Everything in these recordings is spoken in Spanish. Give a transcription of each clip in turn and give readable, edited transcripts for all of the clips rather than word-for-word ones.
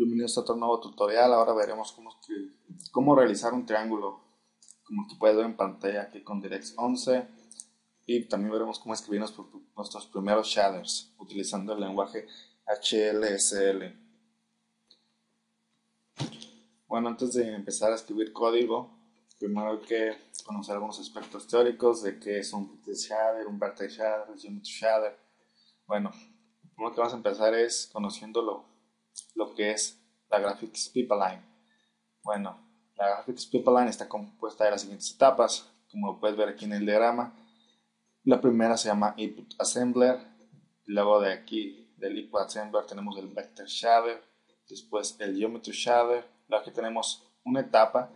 Bienvenidos a otro nuevo tutorial. Ahora veremos cómo realizar un triángulo, como que puedes ver en pantalla aquí con DirectX 11, y también veremos cómo escribir nuestros primeros shaders utilizando el lenguaje HLSL. Bueno, antes de empezar a escribir código, primero hay que conocer algunos aspectos teóricos de qué es un pixel shader, un vertex shader, un geometry shader. Bueno, lo primero que vamos a empezar es conociendo lo que es la Graphics Pipeline. Bueno, la Graphics Pipeline está compuesta de las siguientes etapas, como lo puedes ver aquí en el diagrama. La primera se llama Input Assembler, luego de aquí del Input Assembler tenemos el Vector Shader, después el Geometry Shader, luego aquí tenemos una etapa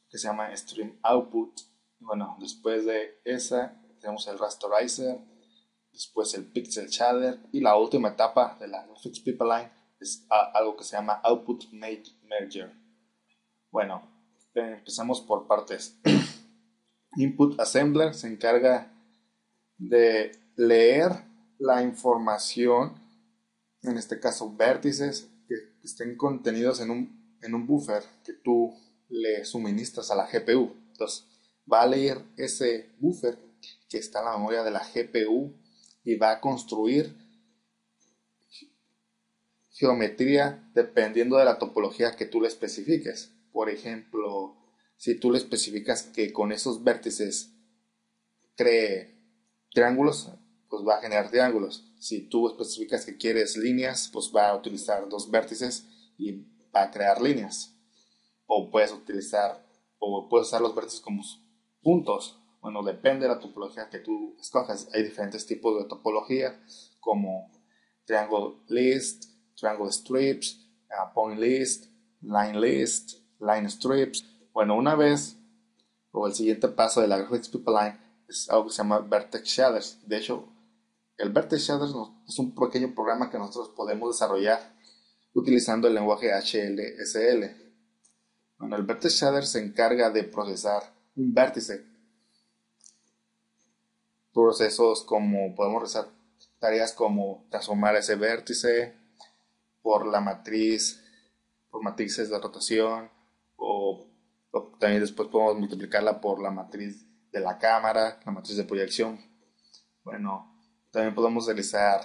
que se llama Stream Output. Bueno, después de esa tenemos el Rasterizer, después el Pixel Shader, y la última etapa de la Graphics Pipeline es algo que se llama Output Merger. Bueno, empezamos por partes. Input Assembler se encarga de leer la información, en este caso vértices, que estén contenidos en un buffer que tú le suministras a la GPU. Entonces va a leer ese buffer que está en la memoria de la GPU y va a construir geometría dependiendo de la topología que tú le especifiques. Por ejemplo, si tú le especificas que con esos vértices cree triángulos, pues va a generar triángulos. Si tú especificas que quieres líneas, pues va a utilizar dos vértices y va a crear líneas. O puedes usar los vértices como puntos. Bueno, depende de la topología que tú escojas. Hay diferentes tipos de topología, como triangle list, triangle strips, point list, line strips. Bueno, una vez, o el siguiente paso de la Graphics Pipeline es algo que se llama Vertex Shaders. De hecho, el Vertex Shaders es un pequeño programa que nosotros podemos desarrollar utilizando el lenguaje HLSL. Bueno, el Vertex Shader se encarga de procesar un vértice. Procesos como podemos realizar tareas como transformar ese vértice por matrices de rotación, o también después podemos multiplicarla por la matriz de la cámara, la matriz de proyección. Bueno, también podemos realizar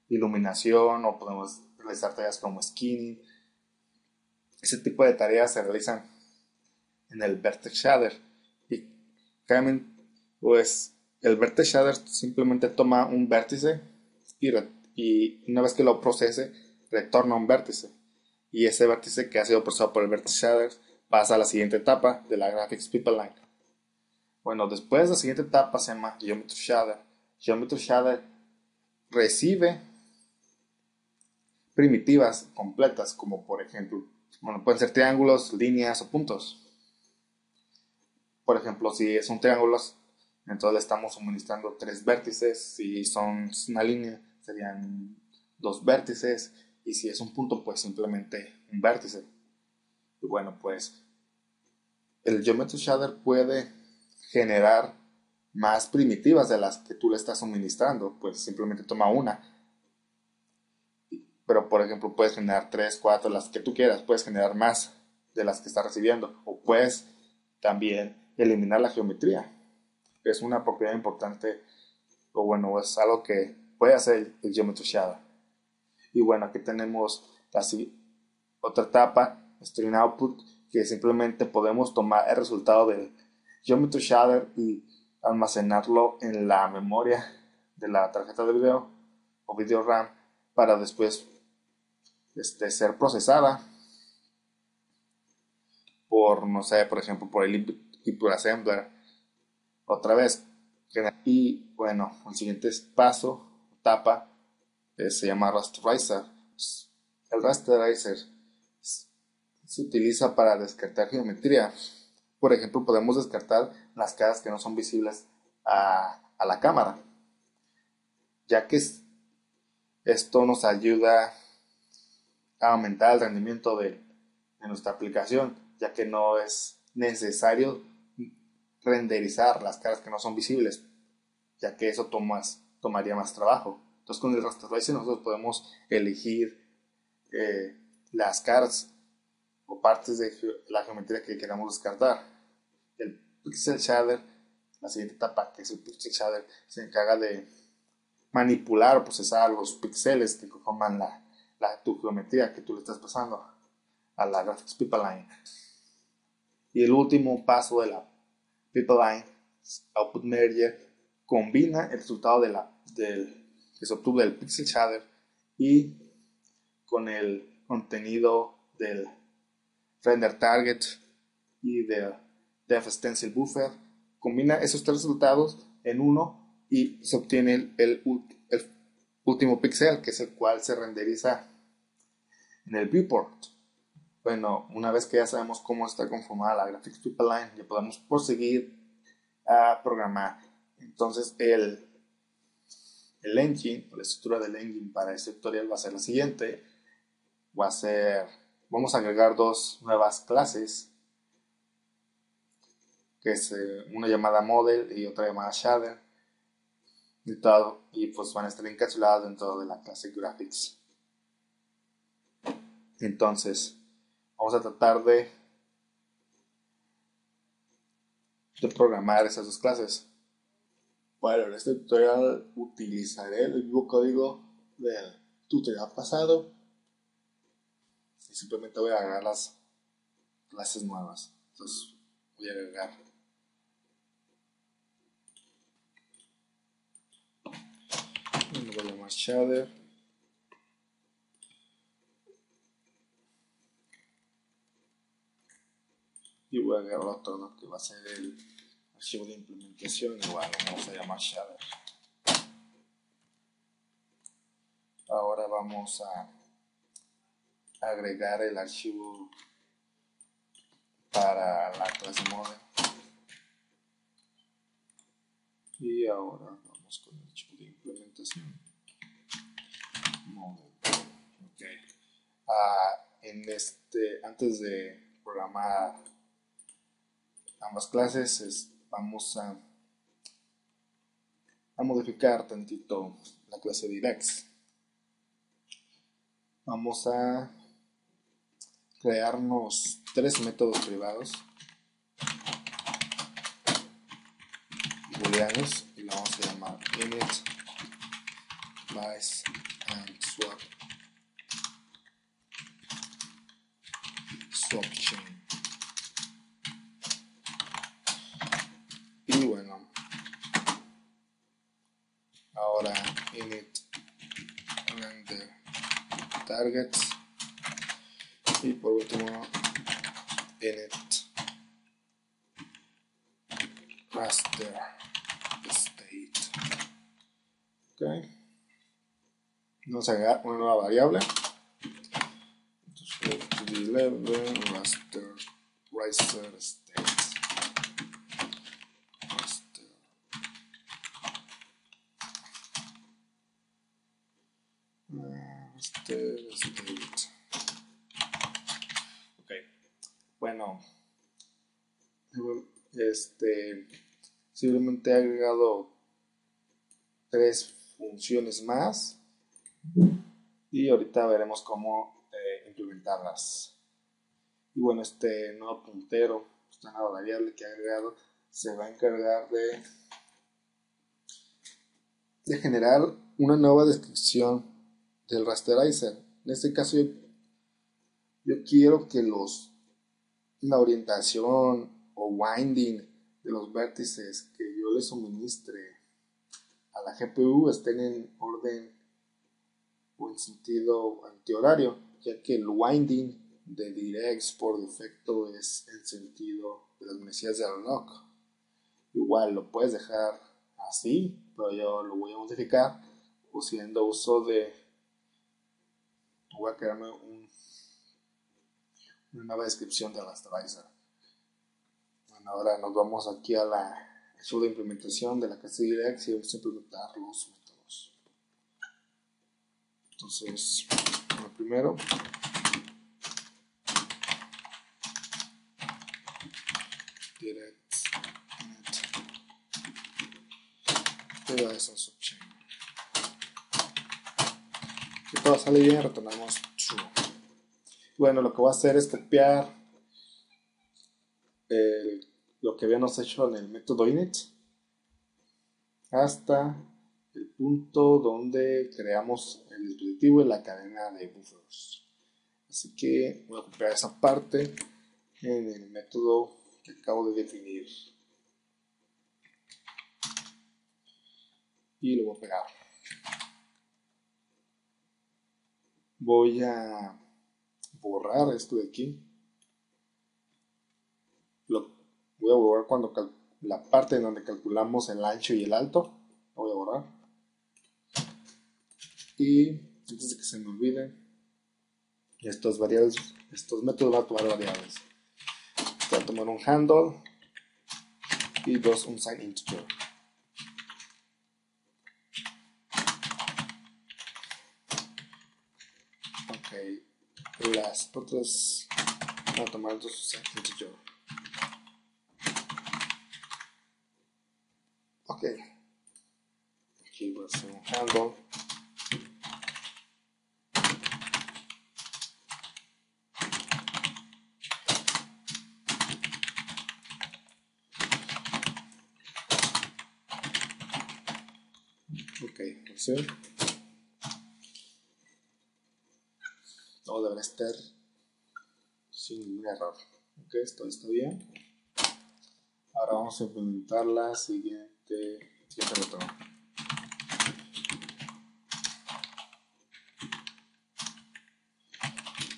iluminación o podemos realizar tareas como skinning. Ese tipo de tareas se realizan en el Vertex Shader, y pues el Vertex Shader simplemente toma un vértice y una vez que lo procese retorna un vértice, y ese vértice que ha sido procesado por el Vertex Shader pasa a la siguiente etapa de la Graphics Pipeline. Bueno, después de la siguiente etapa se llama Geometry Shader. Geometry Shader recibe primitivas completas, como por ejemplo, bueno, pueden ser triángulos, líneas o puntos. Por ejemplo, si es un triángulo, entonces le estamos suministrando 3 vértices. Si son una línea, serían 2 vértices. Y si es un punto, pues simplemente un vértice. Y bueno, pues el Geometry Shader puede generar más primitivas de las que tú le estás suministrando. Pues simplemente toma una. Pero por ejemplo, puedes generar 3, 4, las que tú quieras. Puedes generar más de las que estás recibiendo. O puedes también eliminar la geometría. Es una propiedad importante, o bueno, es algo que puede hacer el Geometry Shader. Y bueno, aquí tenemos otra etapa, Stream Output, que simplemente podemos tomar el resultado del Geometry Shader y almacenarlo en la memoria de la tarjeta de video o video RAM para después ser procesada por, no sé, por ejemplo, por el Input Assembler otra vez. Y bueno, el siguiente etapa, se llama Rasterizer. El Rasterizer se utiliza para descartar geometría. Por ejemplo, podemos descartar las caras que no son visibles a la cámara, ya que esto nos ayuda a aumentar el rendimiento de nuestra aplicación, ya que no es necesario renderizar las caras que no son visibles, ya que eso tomaría más trabajo. Entonces con el Rasterizer nosotros podemos elegir las caras o partes de la geometría que queramos descartar. El pixel shader, la siguiente etapa, que es el pixel shader, se encarga de manipular o procesar los píxeles que conforman tu geometría que tú le estás pasando a la Graphics Pipeline. Y el último paso de la Pipeline, Output Merger, combina el resultado que se obtuvo del pixel shader y con el contenido del render target y del depth stencil buffer. Combina esos tres resultados en uno y se obtiene el último píxel, que es el cual se renderiza en el viewport. Bueno, una vez que ya sabemos cómo está conformada la Graphics Pipeline, ya podemos proseguir a programar. Entonces el engine, la estructura del engine para este tutorial va a ser la siguiente. Vamos a agregar dos nuevas clases, que es una llamada model y otra llamada shader, y pues van a estar encapsuladas dentro de la clase graphics. Entonces vamos a tratar de programar esas dos clases. Bueno, en este tutorial utilizaré el mismo código del tutorial pasado y simplemente voy a agregar las clases nuevas. Entonces voy a agregar lo voy a llamar shader y voy a agregar otro, ¿no?, que va a ser el archivo de implementación. Igual lo vamos a llamar shader. Ahora vamos a agregar el archivo para la clase model y ahora vamos con el archivo de implementación model. Okay. Antes de programar ambas clases, vamos a modificar tantito la clase directs. Vamos a crearnos tres métodos privados booleanos y lo vamos a llamar init, slice and swap chain. Y bueno, ahora init render targets y por último init raster state. Okay. Vamos a agregar una nueva variable. Entonces, raster state. Raster state. Ok. Bueno, simplemente he agregado tres funciones más y ahorita veremos cómo implementarlas. Y bueno, este nuevo puntero, esta nueva variable que he agregado, se va a encargar de generar una nueva descripción del rasterizer. En este caso yo quiero que la orientación o winding de los vértices que yo le suministre a la GPU estén en orden o en sentido antihorario, ya que el winding de directs por defecto es en sentido de las manecillas de reloj. Igual lo puedes dejar así, pero yo lo voy a modificar haciendo uso de, voy a crearme una nueva descripción de rasterizer. Bueno, ahora nos vamos aquí a la archivo de implementación de la clase direct y vamos a implementar los métodos. Entonces, lo primero, direct subchain. Si todo sale bien, retornamos true. Bueno, lo que voy a hacer es copiar lo que habíamos hecho en el método init hasta el punto donde creamos el dispositivo y la cadena de buffers. Así que voy a copiar esa parte en el método que acabo de definir y lo voy a pegar. Voy a borrar esto de aquí. Lo voy a borrar cuando la parte en donde calculamos el ancho y el alto. Lo voy a borrar. Y antes de que se me olvide, estos métodos van a tomar variables. Voy a tomar un handle y un sign integer. Ok, las otras van a tomar dos sign integer. Ok, aquí voy a hacer un handle. Ok, ¿sí? Todo debería estar sin ningún error. Ok, esto está bien. Ahora vamos a implementar la siguiente método.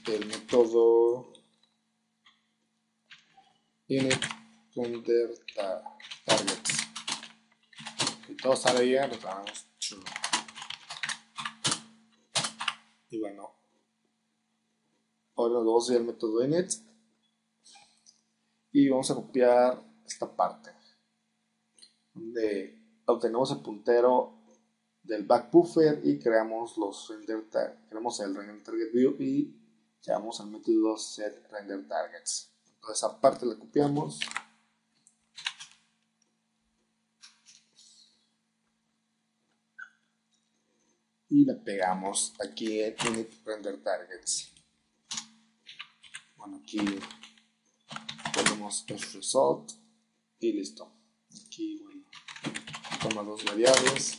El método init render targets. Si todo sale bien, le damos true. Y bueno, ahora nos vamos a ir al método init y vamos a copiar esta parte donde obtenemos el puntero del back buffer y creamos creamos el render target view y llamamos al método set render targets. Entonces esa parte la copiamos y la pegamos aquí en init render targets. Bueno, aquí ponemos el result y listo. Aquí, bueno, toma dos variables.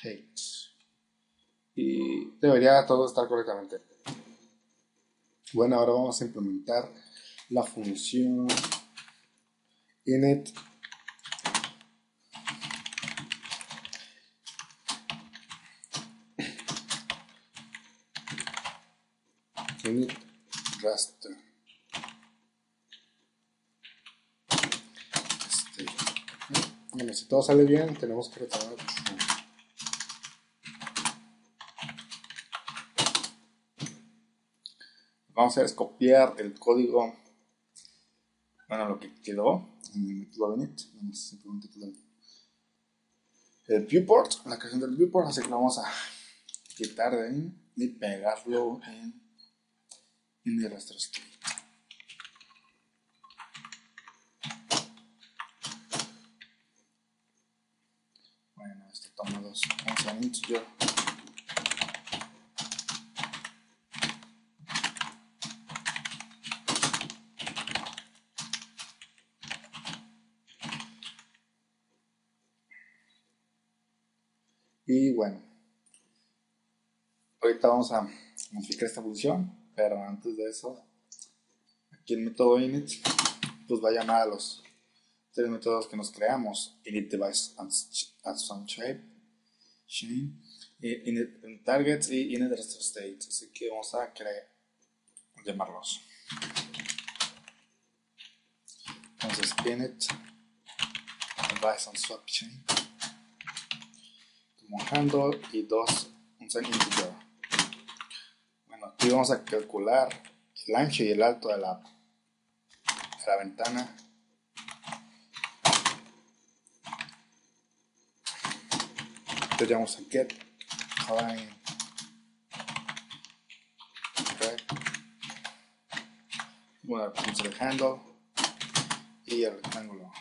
Hate. Y debería todo estar correctamente. Bueno, ahora vamos a implementar la función init raster. Bueno, si todo sale bien, tenemos que retornar. Vamos a hacer es copiar el código, bueno, lo que quedó en el método init. Vamos simplemente quitar el viewport, la creación del viewport, así que lo vamos a quitar de ahí y pegarlo en el raster state. Bueno, esto toma dos. Vamos a integer. Y bueno, ahorita vamos a modificar esta función, pero antes de eso, aquí el método init pues va a llamar a los tres métodos que nos creamos: init device at some shape, init targets y init raster state. Así que vamos a llamarlos. Entonces init device on swap chain, como handle y un sign integer. Bueno, aquí vamos a calcular el ancho y el alto de la ventana. Entonces llamamos a get line rect. Bueno, ponemos el handle y el rectángulo.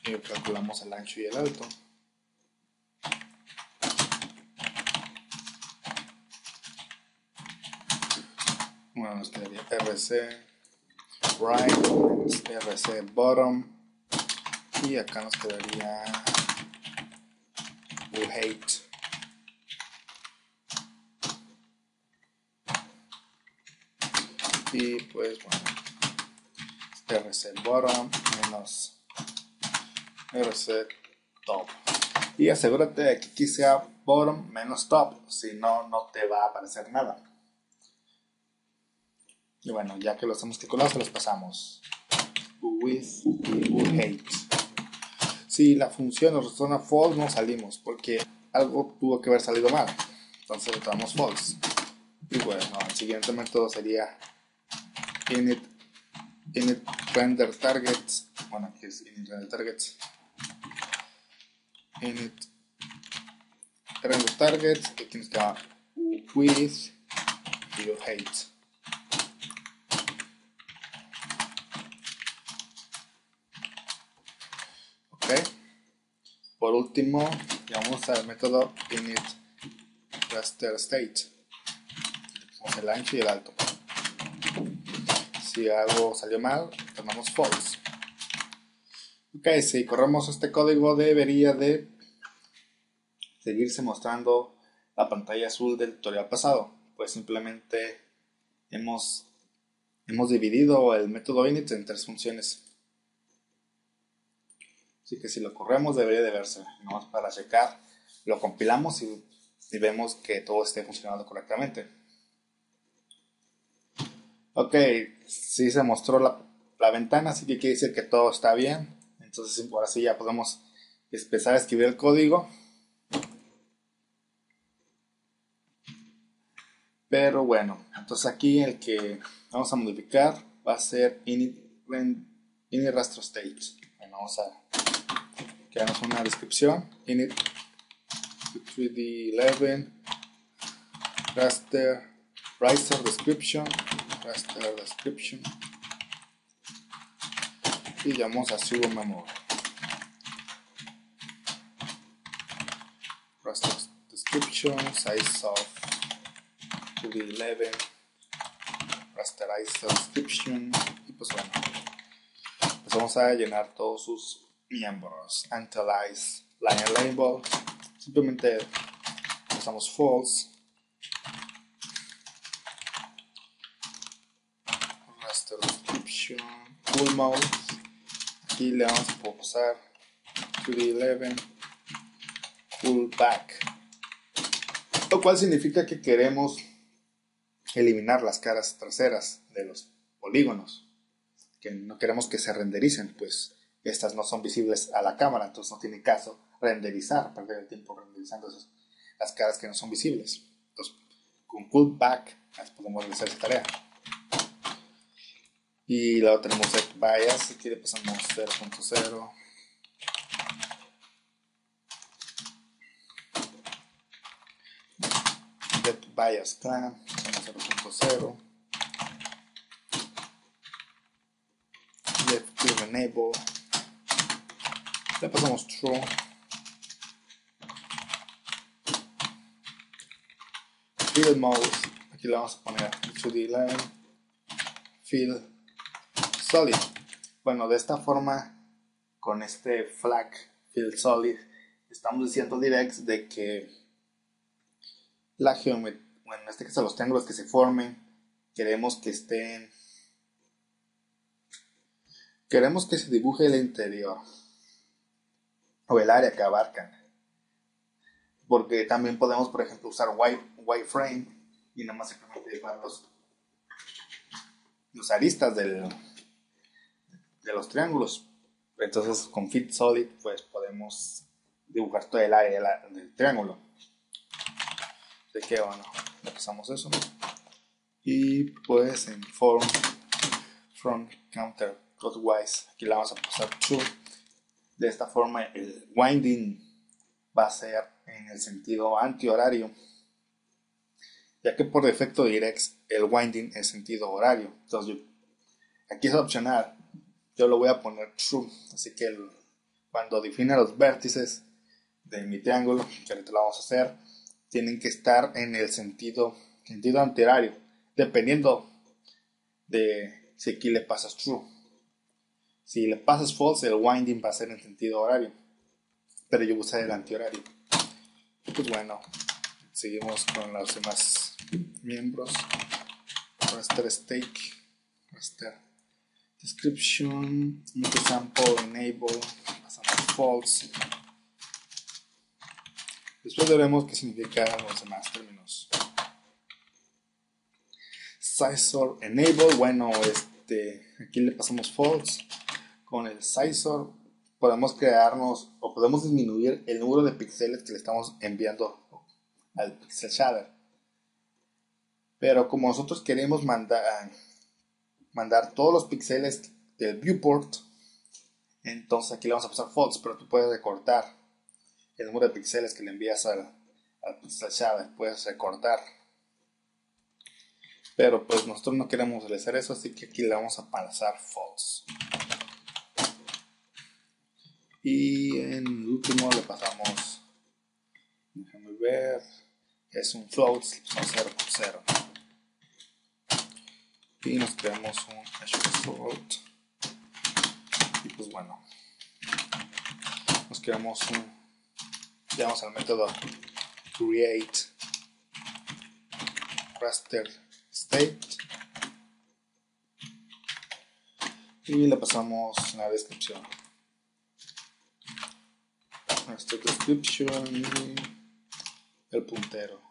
y calculamos el ancho y el alto. Bueno, nos quedaría RC right, RC bottom, y acá nos quedaría height. Y pues bueno, RC bottom menos RC top. Y asegúrate de que aquí sea bottom menos top, si no, no te va a aparecer nada. Y bueno, ya que los hemos calculado, se los pasamos. Width y height. Si la función nos retorna false, no salimos, porque algo tuvo que haber salido mal. Entonces retornamos false. Y bueno, el siguiente método sería init render targets. Bueno, aquí es init render targets. Init render targets. Aquí nos queda width y height. Ok. Por último, llamamos al método init raster state. Usamos el ancho y el alto. Si algo salió mal, tomamos false. Ok, si corremos este código debería de seguirse mostrando la pantalla azul del tutorial pasado. Pues simplemente hemos dividido el método init en 3 funciones. Así que si lo corremos debería de verse. Nomás para checar, lo compilamos y vemos que todo esté funcionando correctamente. Ok, sí se mostró la ventana, así que quiere decir que todo está bien. Entonces ahora sí ya podemos empezar a escribir el código. Pero bueno, entonces aquí el que vamos a modificar va a ser init raster state. Bueno, vamos a crearnos una descripción. Init 3D11 raster description. Y llamamos a sudo memory. Raster description, size of 2D11, rasterize description. Y pues bueno, pues vamos a llenar todos sus miembros. Antilize line label. Simplemente usamos false. Raster description, full mode. Aquí le vamos a pasar 2D11 full back, lo cual significa que queremos eliminar las caras traseras de los polígonos, que no queremos que se rendericen, pues estas no son visibles a la cámara, entonces no tiene caso renderizar, perder el tiempo renderizando las caras que no son visibles. Entonces con full back podemos realizar esa tarea. Y luego tenemos set bias, aquí le pasamos 0.0. Get bias clan, 0.0. Left clear enable, le pasamos true. Field mode, aquí le vamos a poner 2D line, field solid. Bueno, de esta forma, con este flag field solid, estamos diciendo direct de que la geometría, bueno, en este caso los triángulos que se formen, queremos que se dibuje el interior o el área que abarcan, porque también podemos, por ejemplo, usar wireframe y nada más simplemente dibujar los aristas de los triángulos. Entonces con fit solid pues podemos dibujar toda el área del triángulo. Así que bueno, empezamos eso. Y pues en from counter clockwise, aquí la vamos a pasar true. De esta forma el winding va a ser en el sentido antihorario, ya que por defecto direct el winding es sentido horario. Entonces aquí es opcional, yo lo voy a poner true, así que cuando define los vértices de mi triángulo, que ahorita lo vamos a hacer, tienen que estar en el sentido antihorario, dependiendo de si aquí le pasas true. Si le pasas false, el winding va a ser en sentido horario, pero yo voy a usar el antihorario. Pues bueno, seguimos con los demás miembros. Raster stake, raster description, sample, enable, pasamos false. Después veremos qué significan los demás términos. Scissor enable, bueno, aquí le pasamos false. Con el scissor podemos crearnos o podemos disminuir el número de píxeles que le estamos enviando al pixel shader. Pero como nosotros queremos mandar todos los píxeles del viewport, entonces aquí le vamos a pasar false, pero tú puedes recortar el número de píxeles que le envías al pixel shader, puedes recortar. Pero pues nosotros no queremos hacer eso, así que aquí le vamos a pasar false. Y en el último le pasamos, déjame ver, es un float, le pasamos 0.0. Y nos creamos un hash float. Y pues bueno, nos creamos llamamos al método create raster state y le pasamos la descripción. Raster description y el puntero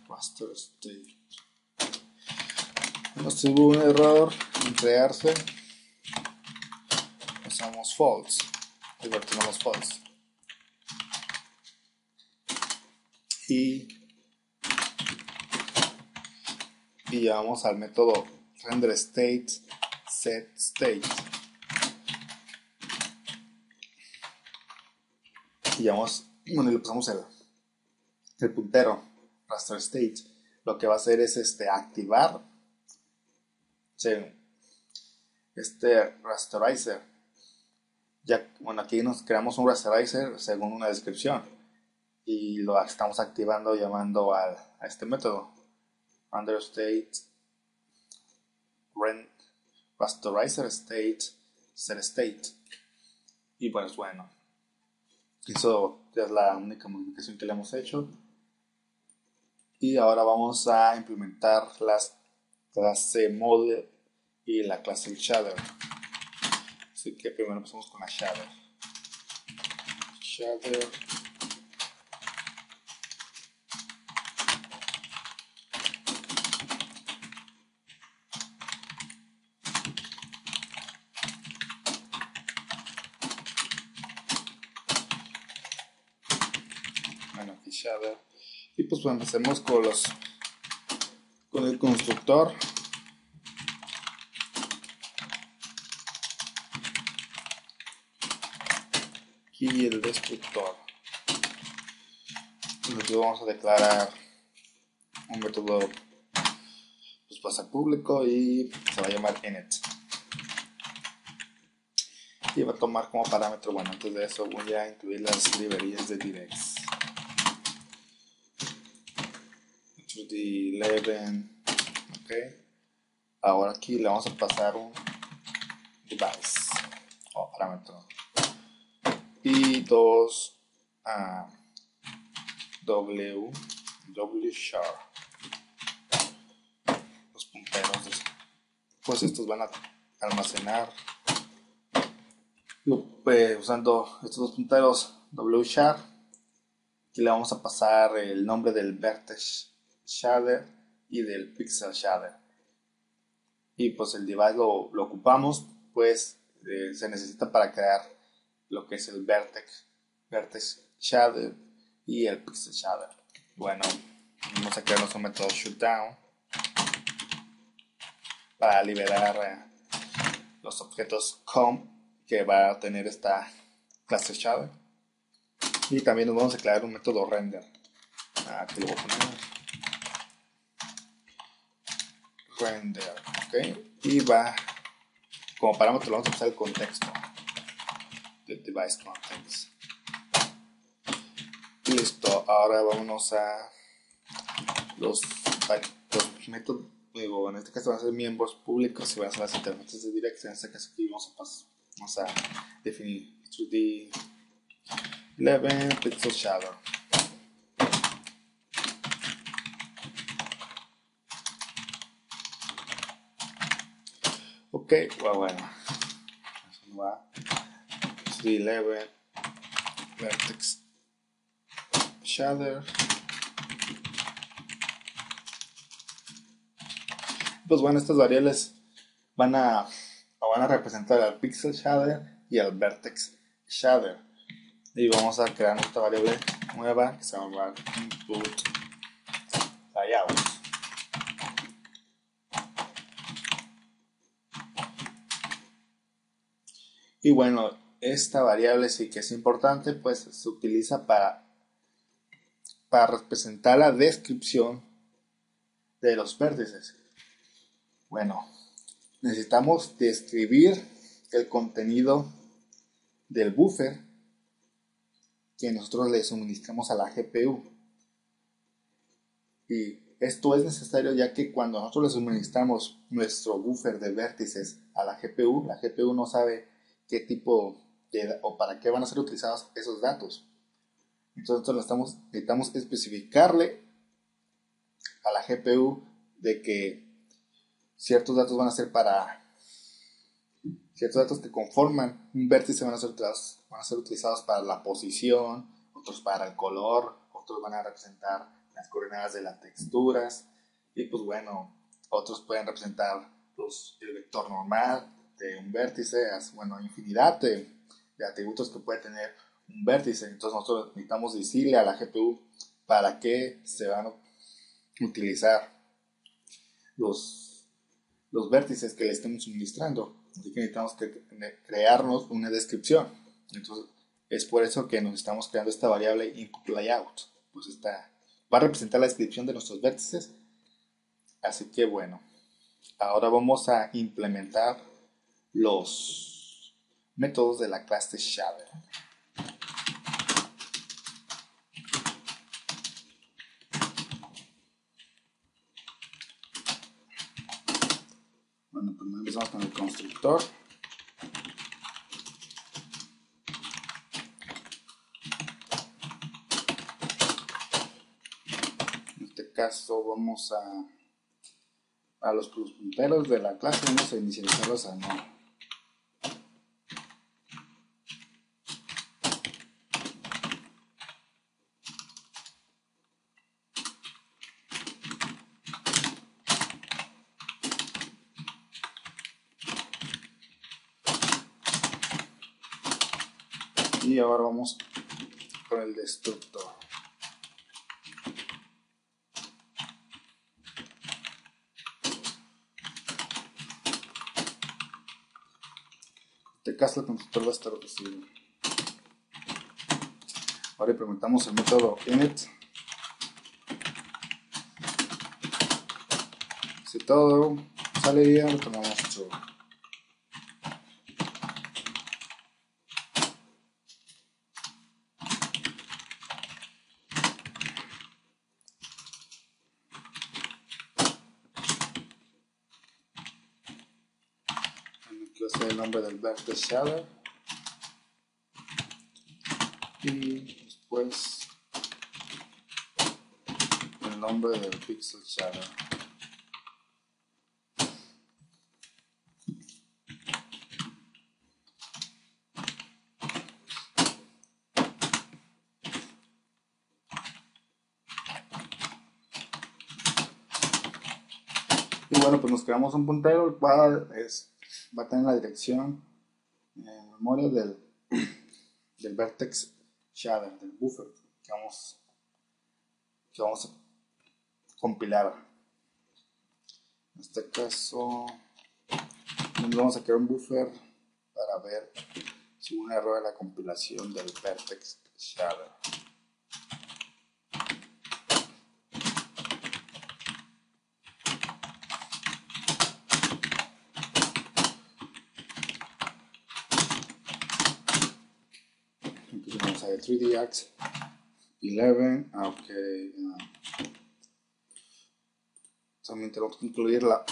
raster state. Nos tuvo un error en crearse, pasamos false y vertimos false y llamamos al método render state set state y llamamos, bueno, y le pasamos el puntero raster state. Lo que va a hacer es activar rasterizer. Ya, bueno, aquí nos creamos un rasterizer según una descripción y lo estamos activando llamando a este método render state rasterizer state set state. Y pues bueno, eso es la única modificación que le hemos hecho. Y ahora vamos a implementar las clase model y la clase shader. Así que primero empezamos con la shader. Bueno, aquí shader. Y pues bueno, empecemos con el constructor. Y el destructor. Entonces vamos a declarar un método, pues va a ser público y se va a llamar init. Y va a tomar como parámetro, bueno, antes de eso voy a incluir las librerías de directs. The 11, ok. Ahora aquí le vamos a pasar un device o parámetro y dos w char, los punteros pues estos van a almacenar usando estos dos punteros w char. Aquí le vamos a pasar el nombre del vertex shader y del pixel shader. Y pues el device lo ocupamos, pues se necesita para crear lo que es el vertex shader y el pixel shader. Bueno, vamos a crear nuestro método shutdown para liberar los objetos com que va a tener esta clase shader. Y también nos vamos a crear un método render. Aquí lo voy a poner render, ok. Y va como parámetro, vamos a usar el contexto de the device contents. Listo, ahora vámonos a los métodos. Digo, en este caso van a ser miembros públicos y van a ser las interfaces de Direct. En este caso aquí vamos a definir 3D 11 pixel shadow. Ok, bueno, eso no va. 3D 11 vertex shader. Pues bueno, estas variables van a representar al pixel shader y al vertex shader. Y vamos a crear esta variable nueva que se llama input layout. Y bueno, esta variable sí que es importante, pues se utiliza para representar la descripción de los vértices. Bueno, necesitamos describir el contenido del buffer que nosotros le suministramos a la GPU. Y esto es necesario ya que cuando nosotros le suministramos nuestro buffer de vértices a la GPU no sabe qué tipo o para qué van a ser utilizados esos datos. Entonces necesitamos especificarle a la GPU de que ciertos datos van a ser ciertos datos que conforman un vértice van a ser utilizados para la posición, otros para el color, otros van a representar las coordenadas de las texturas y pues bueno, otros pueden representar el vector normal de un vértice, bueno, infinidad de atributos que puede tener un vértice. Entonces nosotros necesitamos decirle a la GPU para qué se van a utilizar los vértices que le estemos suministrando. Así que necesitamos crearnos una descripción. Entonces es por eso que nos estamos creando esta variable input layout. Pues va a representar la descripción de nuestros vértices. Así que bueno, ahora vamos a implementar los métodos de la clase shader. Bueno, primero empezamos con el constructor. En este caso vamos a los punteros de la clase, vamos a inicializarlos a no. Y ahora vamos con el destructor. En este caso el constructor va a estar reducido. Ahora implementamos el método init. Si todo sale bien, lo tomamos true. Aquí va a ser el nombre del vector shader. Y después el nombre del pixel shader. Y bueno, pues nos creamos un puntero, el cual va a tener la dirección en memoria del vertex shader, del buffer que vamos a compilar. En este caso, vamos a crear un buffer para ver si hubo un error en la compilación del vertex shader. a 3DX 11. Ok. También tenemos que incluir la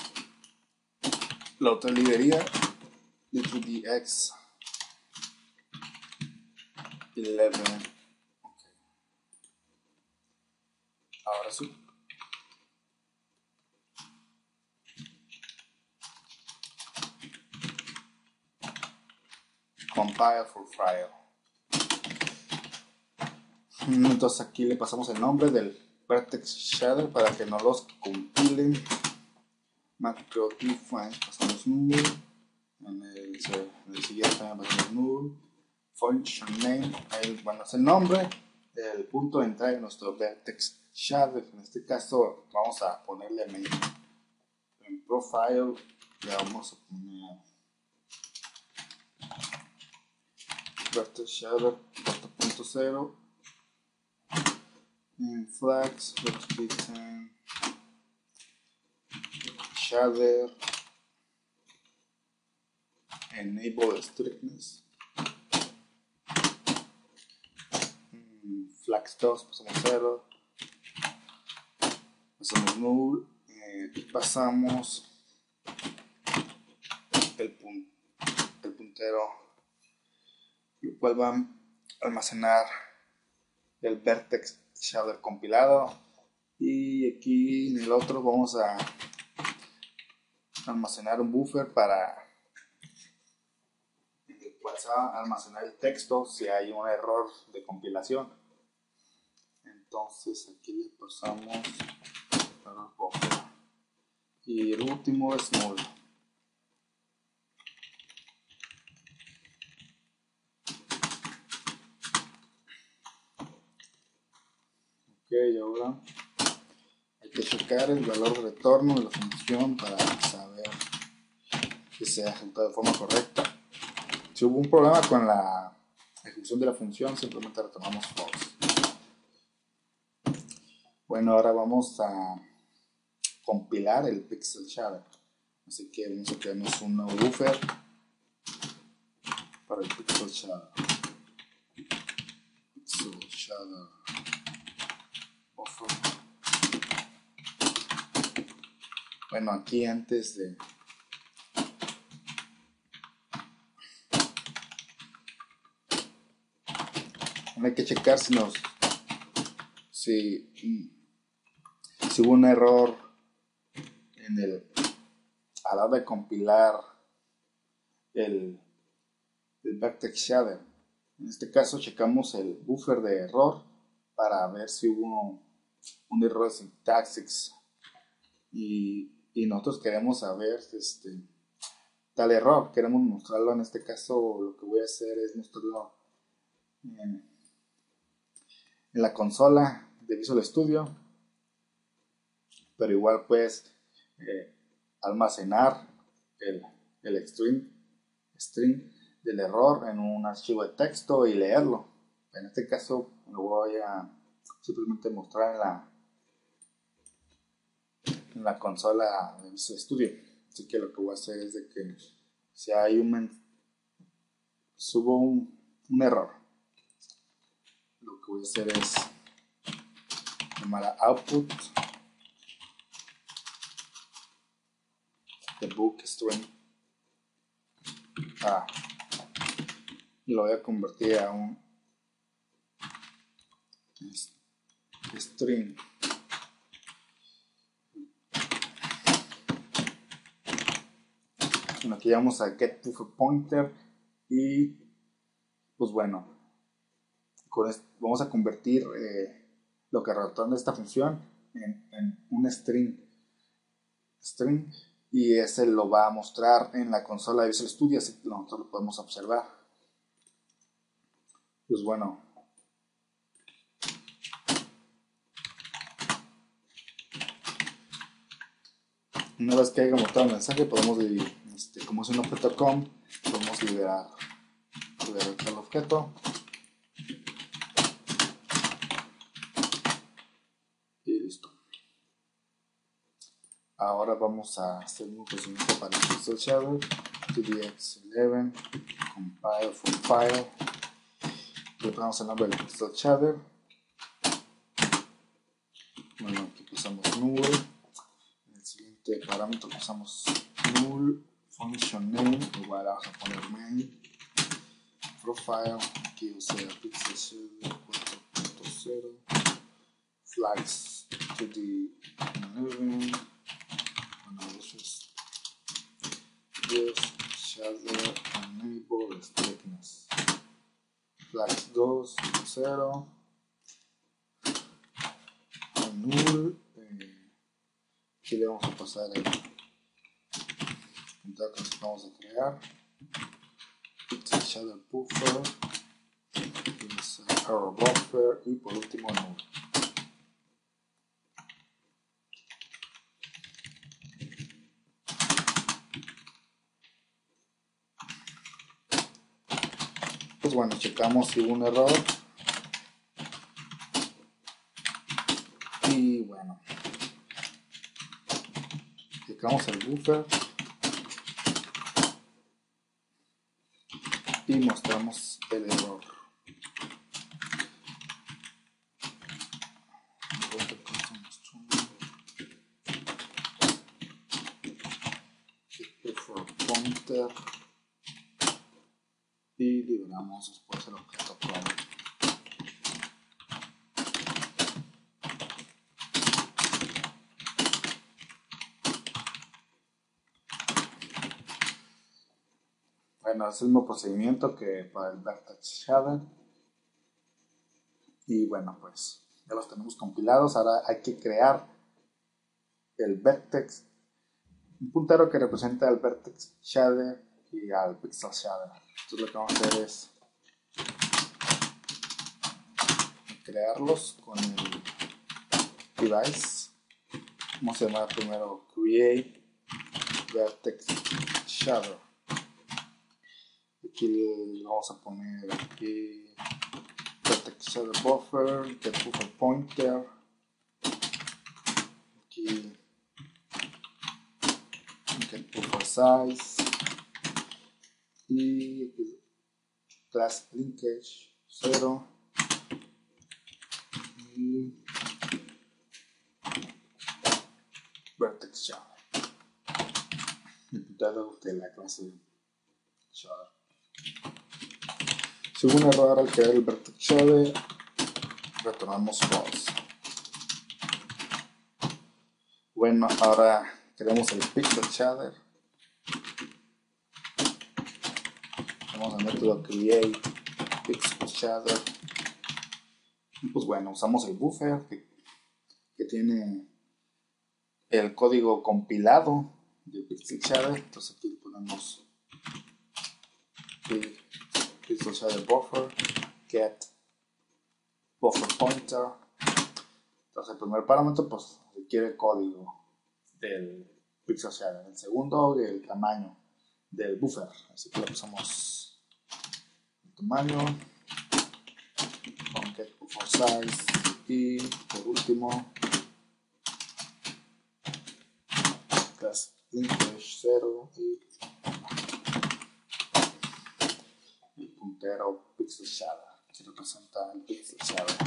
otra librería de 3DX 11. Okay. Ahora sí. Compile for file. Entonces aquí le pasamos el nombre del vertex shader para que no los compilen. Macro define, pasamos null. En el siguiente también pasamos null. Function name, ahí bueno, es el nombre del punto de entrada de nuestro vertex shader. En este caso vamos a ponerle en profile, le vamos a poner vertex shader 4.0. En flags, vertex shader, enable strictness, flags 2, pasamos 0, pasamos null, pasamos el puntero, el cual va a almacenar el vertex shader compilado, y aquí en el otro vamos a almacenar un buffer para el cual se va a almacenar el texto si hay un error de compilación. Entonces aquí le pasamos error buffer y el último es null. Ok, ahora hay que checar el valor de retorno de la función para saber que se ha ejecutado de forma correcta. Si hubo un problema con la ejecución de la función, simplemente retornamos false. Bueno, ahora vamos a compilar el pixel shader. Así que vamos a crearnos un nuevo buffer para el pixel shader. Pixel shader buffer. Bueno, aquí antes de hay que checar si hubo un error a la hora de compilar el vertex shader. En este caso checamos el buffer de error para ver si hubo un error de sintaxis y nosotros queremos saber tal error, queremos mostrarlo. En este caso lo que voy a hacer es mostrarlo en la consola de Visual Studio, pero igual puedes almacenar el string del error en un archivo de texto y leerlo. En este caso lo voy a simplemente mostrar en la consola de Visual Studio. Así que lo que voy a hacer es de que si hay hubo un error, lo que voy a hacer es llamar a output the book string y lo voy a convertir a un string. Bueno, aquí vamos a get buffer pointer y pues bueno, con esto vamos a convertir lo que retorna esta función en un string y ese lo va a mostrar en la consola de Visual Studio, así que nosotros lo podemos observar. Pues bueno, una vez que haya mostrado el mensaje, podemos como es un objeto com, podemos liberar el objeto y listo. Ahora vamos a hacer un procedimiento para el pixel shader. 2DX11 compile for file Le ponemos el nombre del pixel shader. Bueno, aquí usamos null. En el siguiente parámetro usamos null function name, igual vamos a poner main. Profile, aquí usa pixel shader 4.0. Flags to the 11. Bueno, this is yes, shader enable strictness. Flags 2.0. Null. Aquí le vamos a pasar el datos que vamos a crear. Pixel shader buffer. Error buffer y por último null. Pues bueno, checamos si hubo un error. Y bueno, checamos el buffer y mostramos el error. Buffer pointer y liberamos después el objeto problem. Bueno, es el mismo procedimiento que para el vertex shader. Y bueno, pues ya los tenemos compilados. Ahora hay que crear el vertex, un puntero que representa al vertex shader y al pixel shader. Entonces lo que vamos a hacer es crearlos con el device. Vamos a llamar primero create vertex shader. Aquí le vamos a poner aquí vertex shader buffer, get buffer pointer. Aquí get buffer size y aquí class linkage 0 y vertex shader dado de la clase shader. Si hubo un error al crear el vertex shader, retornamos false. Bueno, ahora creamos el pixel shader. Vamos al método create pixel shader. Y pues bueno, usamos el buffer que tiene el código compilado de pixel shader. Entonces aquí ponemos pixel shader buffer, get buffer pointer. Entonces el primer parámetro pues requiere el código del pixel shader, el segundo el tamaño del buffer, así que le pasamos el tamaño con get buffer size y por último class linkage 0 y puntero pixel shader que representa el pixel shader.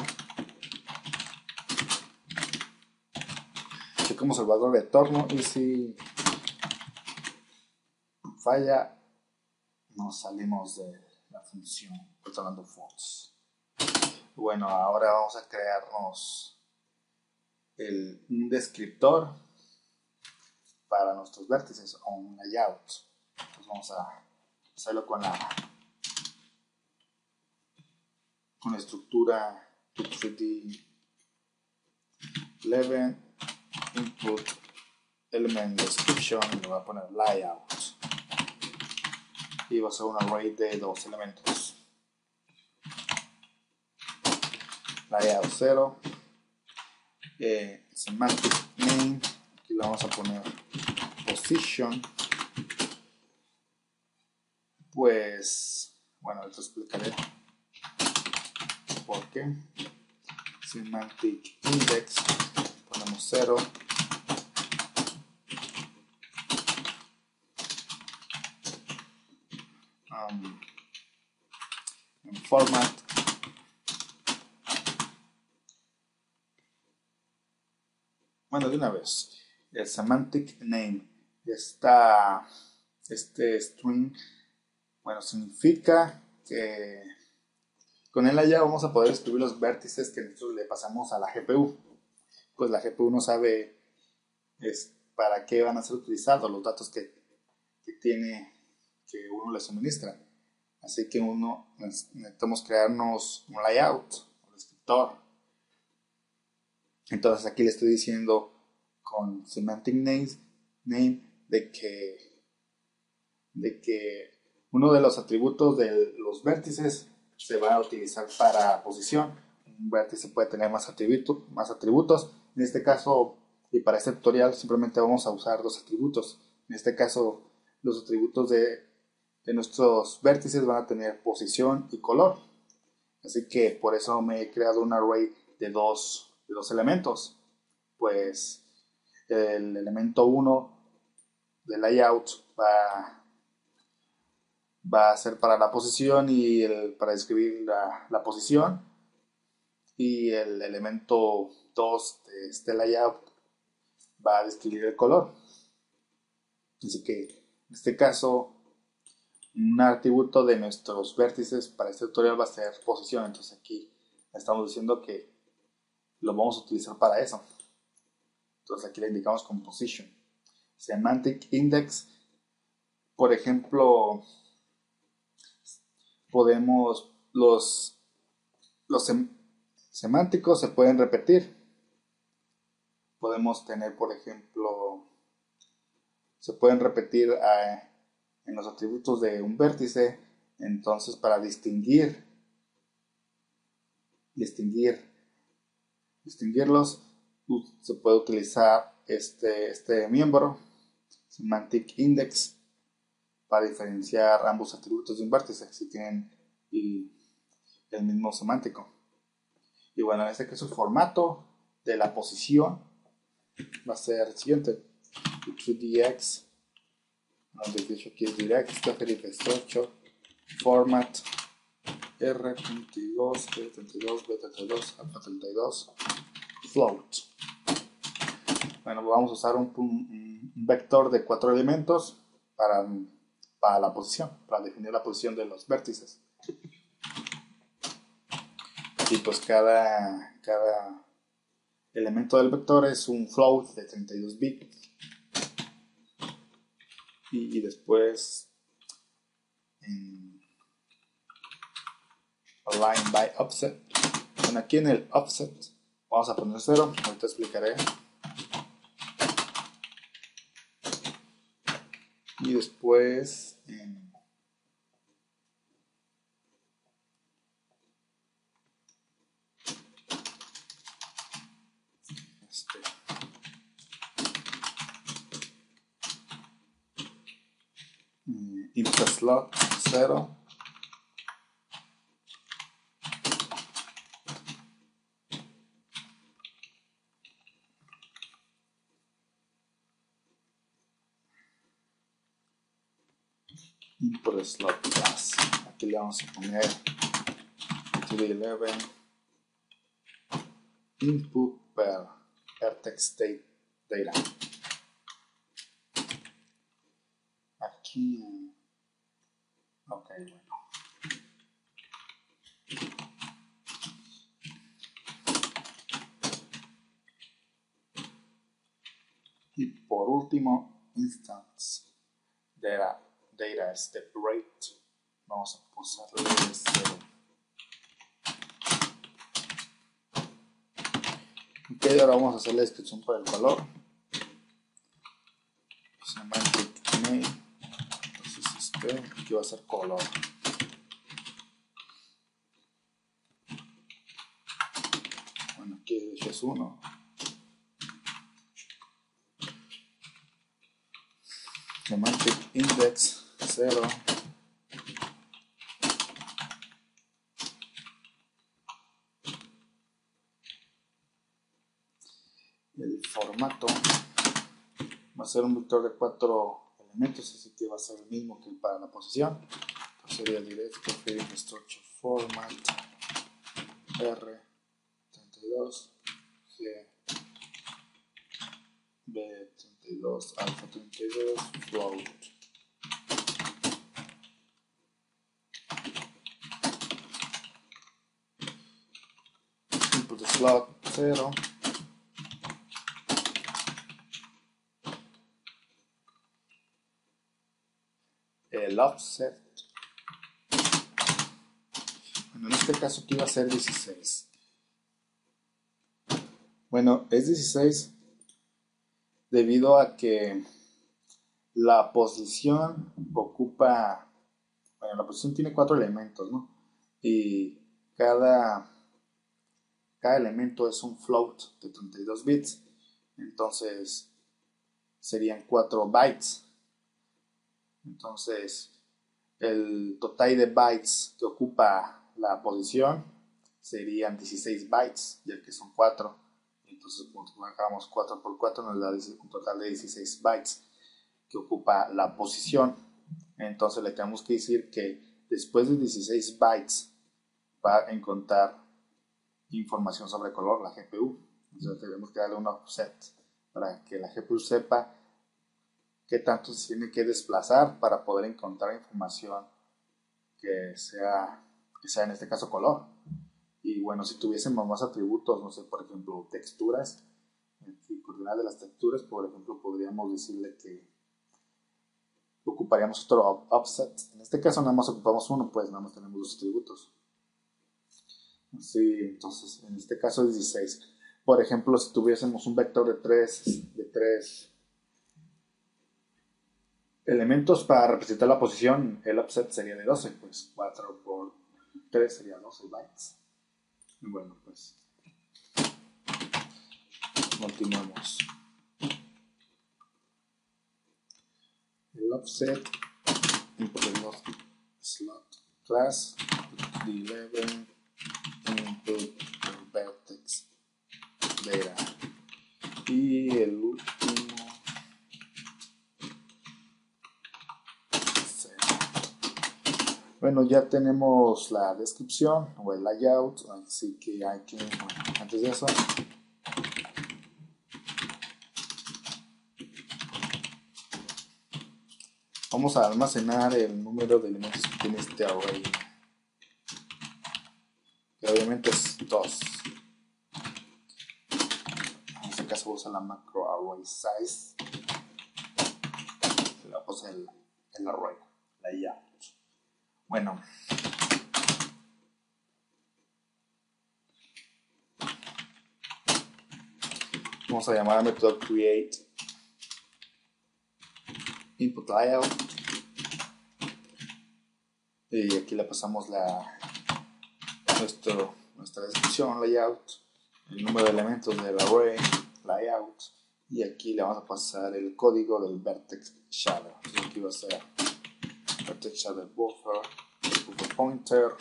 Checamos el valor de retorno y si falla nos salimos de la función retornando false. Bueno, ahora vamos a crearnos un descriptor para nuestros vértices o un layout. Entonces vamos a hacerlo con la estructura 3D 11 input element description, le voy a poner layout y va a ser un array de dos elementos. Layout 0, semantic name, aquí le vamos a poner position. Pues bueno, esto explicaré por qué. Semantic index, ponemos 0. En format Bueno, de una vez, el semantic name, este string, bueno, significa que con él allá vamos a poder escribir los vértices que nosotros le pasamos a la GPU. Pues la GPU no sabe para qué van a ser utilizados los datos que uno le suministra. Así que necesitamos crearnos un layout, un descriptor. Entonces aquí le estoy diciendo con semantic name de que uno de los atributos de los vértices se va a utilizar para posición. Un vértice puede tener más atributos. En este caso, y para este tutorial, simplemente vamos a usar dos atributos. En este caso, los atributos de nuestros vértices van a tener posición y color. Así que por eso me he creado un array de dos elementos. Pues el elemento 1 del layout va a ser para la posición y para describir la posición, y el elemento 2 de este layout va a describir el color. Así que en este caso un atributo de nuestros vértices para este tutorial va a ser posición. Entonces aquí estamos diciendo que lo vamos a utilizar para eso. Entonces aquí le indicamos con position. Semantic index, por ejemplo, los semánticos se pueden repetir. Podemos tener, por ejemplo, se pueden repetir en los atributos de un vértice. Entonces, para distinguirlos, se puede utilizar este miembro, semantic index, para diferenciar ambos atributos de un vértice si tienen el mismo semántico. Y bueno, en este caso el formato de la posición va a ser el siguiente: 2dx, dicho aquí es direct, structure, format, R32, B32, B32, alfa 32, float. Bueno, vamos a usar un vector de 4 elementos para la posición, para definir la posición de los vértices. Y pues cada elemento del vector es un float de 32 bits. Y después en align by offset. Bueno, aquí en el offset vamos a poner 0, ahorita explicaré. Y después en input slot 0. Input slot class. Aquí le vamos a poner to the 11 input per text state data. Aquí, ok, bueno. Y por último, instance data step rate. Vamos a pulsarle 0. Ok, ahora vamos a hacer la descripción por el color. Semantic name. Entonces aquí va a ser color. Bueno, aquí de hecho es 1. Semantic index 0. El formato va a ser un vector de 4 elementos, así que va a ser el mismo que para la posición. Entonces sería directo structure format R32 G 32, alfa 32, float. Input slot 0. El offset. Bueno, en este caso aquí va a ser 16. Bueno, es 16 debido a que la posición ocupa, bueno, la posición tiene 4 elementos, ¿no? Y cada elemento es un float de 32 bits. Entonces serían 4 bytes. Entonces el total de bytes que ocupa la posición serían 16 bytes, ya que son 4. Entonces multiplicamos 4 por 4, nos da un total de 16 bytes que ocupa la posición. Entonces le tenemos que decir que después de 16 bytes va a encontrar información sobre color, la GPU. Entonces tenemos que darle un offset para que la GPU sepa qué tanto se tiene que desplazar para poder encontrar información que sea en este caso color. Y bueno, si tuviésemos más atributos, no sé, por ejemplo, texturas, y coordenadas de las texturas, por ejemplo, podríamos decirle que ocuparíamos otro offset. En este caso nada más ocupamos uno, pues nada más tenemos 2 atributos. Sí, entonces en este caso es 16. Por ejemplo, si tuviésemos un vector de 3 elementos para representar la posición, el offset sería de 12, pues 4 por 3 sería 12 bytes. Y bueno, pues continuamos. El offset, input slot class, 11, input vertex data. Y el último, bueno, ya tenemos la descripción o el layout, así que hay que, bueno, antes de eso, vamos a almacenar el número de elementos que tiene este array, que obviamente es 2. En este caso usa la macro array size, le vamos a el array layout. Bueno, vamos a llamar al método create input layout y aquí le pasamos nuestra descripción layout, el número de elementos del array layout, y aquí le vamos a pasar el código del vertex shader. Entonces aquí va a ser vertex shader buffer pointer,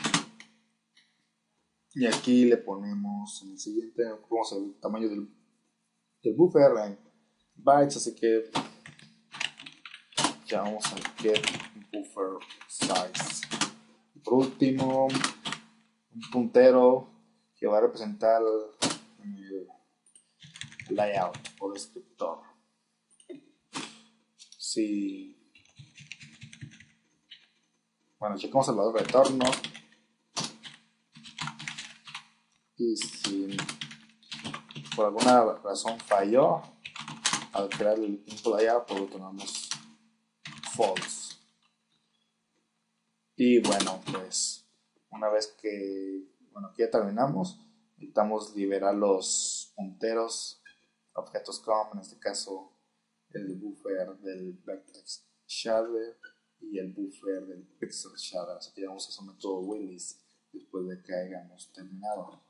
y aquí le ponemos en el siguiente, ponemos el tamaño del buffer en bytes, así que ya vamos a get buffer size. Y por último, un puntero que va a representar el layout o descriptor. Bueno, checamos el valor de retorno y si por alguna razón falló al crear el input layout, pues lo tomamos false. Y bueno, pues una vez que aquí ya terminamos, necesitamos liberar los punteros objetos com, en este caso el buffer del vertex shader y el buffer del pixel shader, así que vamos a hacer un método release después de que hayamos terminado.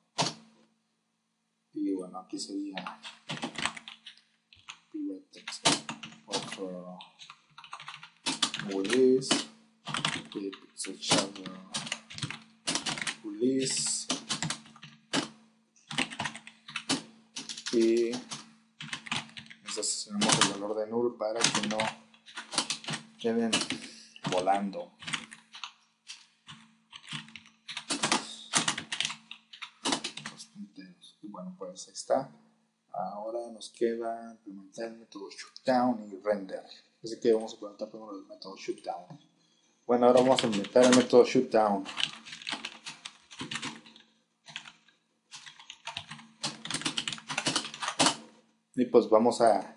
Y bueno, aquí sería vertex buffer release y pixel shader release, y estacionamos el valor de null para que no queden volando. Los punteros. Y bueno, pues ahí está. Ahora nos queda implementar el método shutdown y render. Así que vamos a implementar primero el método shutdown. Bueno, ahora vamos a implementar el método shutdown. Y pues vamos a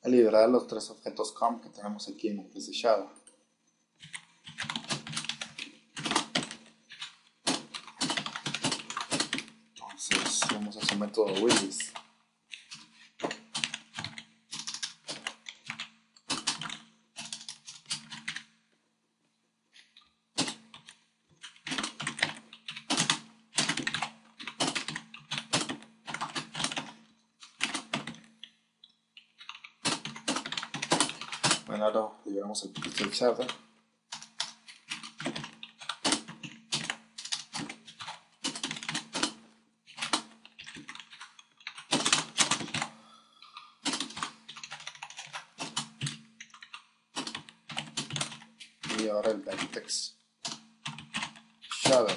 liberar los tres objetos COM que tenemos aquí en la clase Shadow. Entonces vamos a hacer método release. Bueno, ahora liberamos el pixel shader. Y ahora el vertex shader.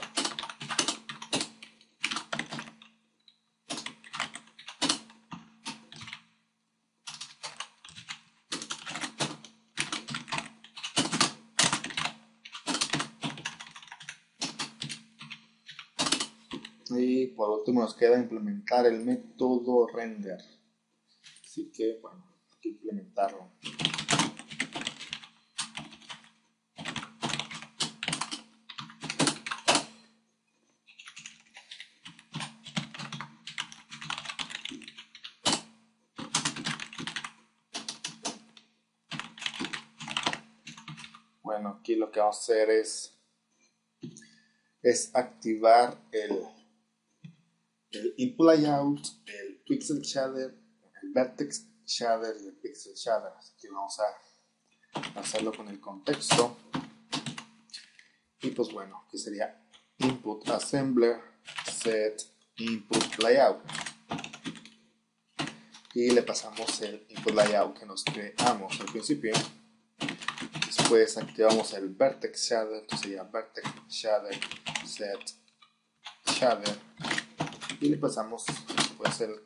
Y por último nos queda implementar el método render. Así que bueno, hay que implementarlo. Bueno, aquí lo que vamos a hacer es activar el input layout, el pixel shader, el vertex shader y el pixel shader. Así que vamos a hacerlo con el contexto. Y pues bueno, que sería input assembler set input layout. Y le pasamos el input layout que nos creamos al principio. Después activamos el vertex shader, que sería vertex shader set shader. Y le pasamos pues el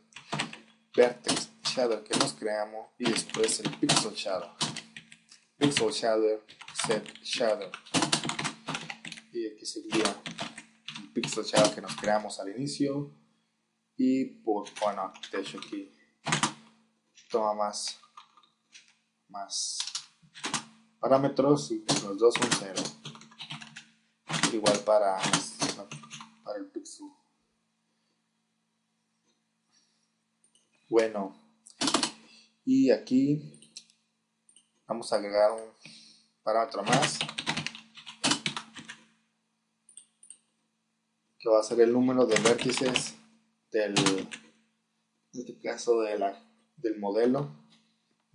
vertex shader que nos creamos y después el pixel shader set shader. Y aquí sería el pixel shader que nos creamos al inicio. Y por, bueno, de hecho aquí toma más parámetros y los dos son 0. Igual para el pixel. Bueno, y aquí vamos a agregar un parámetro más que va a ser el número de vértices en este caso del modelo.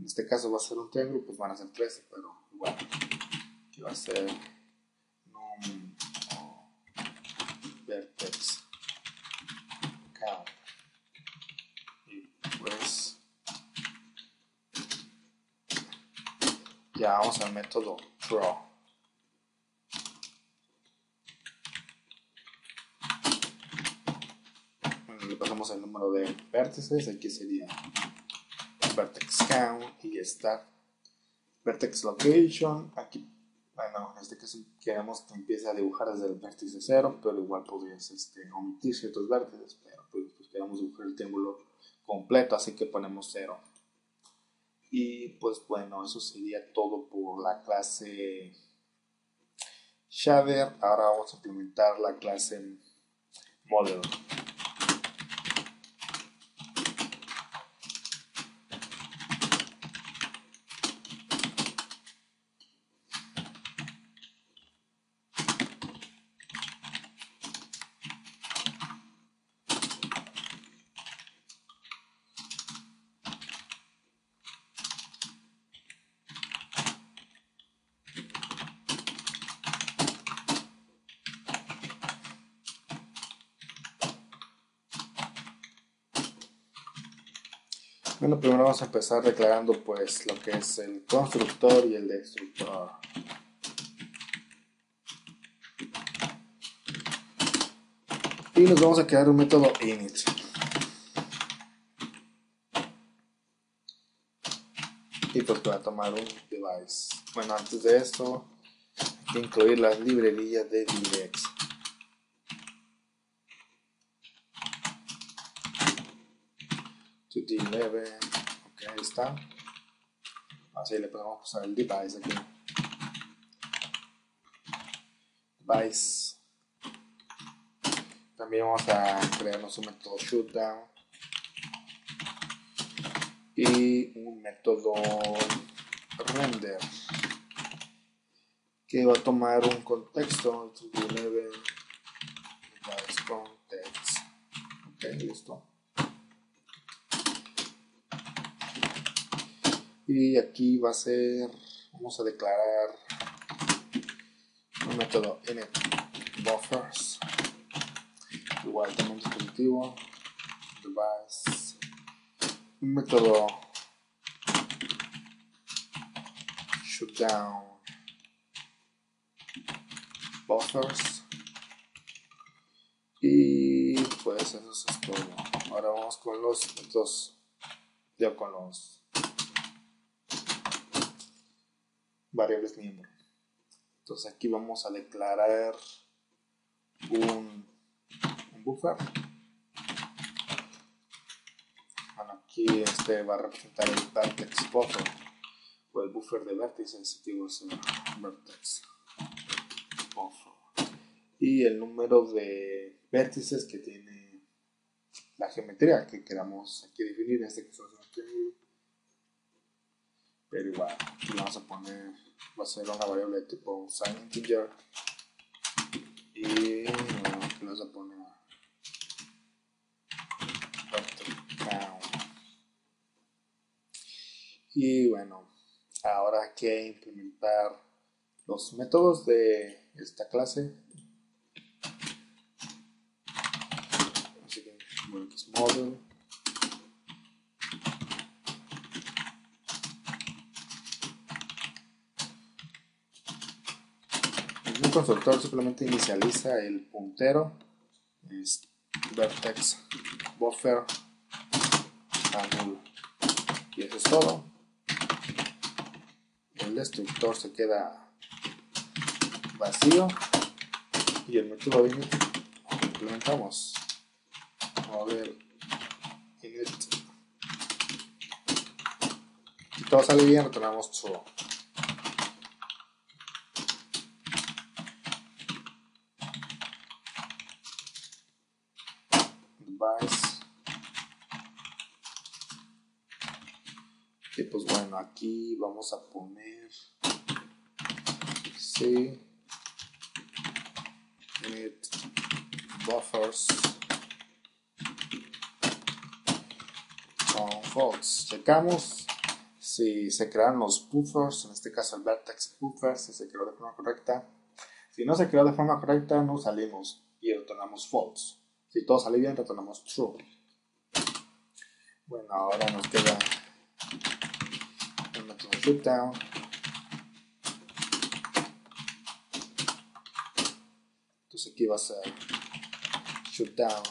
En este caso va a ser un triángulo, pues van a ser 13, pero igual aquí va a ser vertex count. Y pues ya vamos al método draw. Le pasamos el número de vértices, aquí sería vertex count y start vertex location. Aquí, bueno, en este caso queremos que empiece a dibujar desde el vértice 0, pero igual podrías omitir ciertos vértices, pero pues queremos dibujar el triángulo completo, así que ponemos 0. Y pues bueno, eso sería todo por la clase shader. Ahora vamos a implementar la clase model. Bueno, primero vamos a empezar declarando pues lo que es el constructor y el destructor. Y nos vamos a crear un método init. y pues voy a tomar un device. Bueno, antes de esto hay que incluir las librerías de DivX. To D11, ok, ahí está. Así le podemos usar el device aquí. Device. También vamos a crearnos un método shutdown y un método render que va a tomar un contexto. Device context. Ok, listo. Y aquí va a ser, vamos a declarar un método init buffers igual también dispositivo device, un método shutdown buffers y pues eso es todo. Ahora vamos con los métodos, con los variables miembro. Entonces aquí vamos a declarar un buffer. Bueno, aquí este va a representar el vertex buffer o el buffer de vértices, aquí va a ser vertex buffer y el número de vértices que tiene la geometría que queramos aquí definir, este que es pero igual aquí vamos a poner, va a ser una variable de tipo sign integer y bueno, aquí vamos a poner count. Y bueno, ahora hay que implementar los métodos de esta clase. Así que works model un constructor simplemente inicializa el puntero, es vertex buffer null, y eso es todo. El destructor se queda vacío y el método init lo implementamos. Vamos a ver init, si todo sale bien retornamos true. Device. Y pues bueno, aquí vamos a poner C init buffers con false. Checamos si se crearon los buffers, en este caso el vertex buffer, si se creó de forma correcta. Si no se creó de forma correcta, nos salimos y retornamos false. Si todo sale bien, retornamos true. Bueno, ahora nos queda el método shutdown. Entonces aquí va a ser shutdown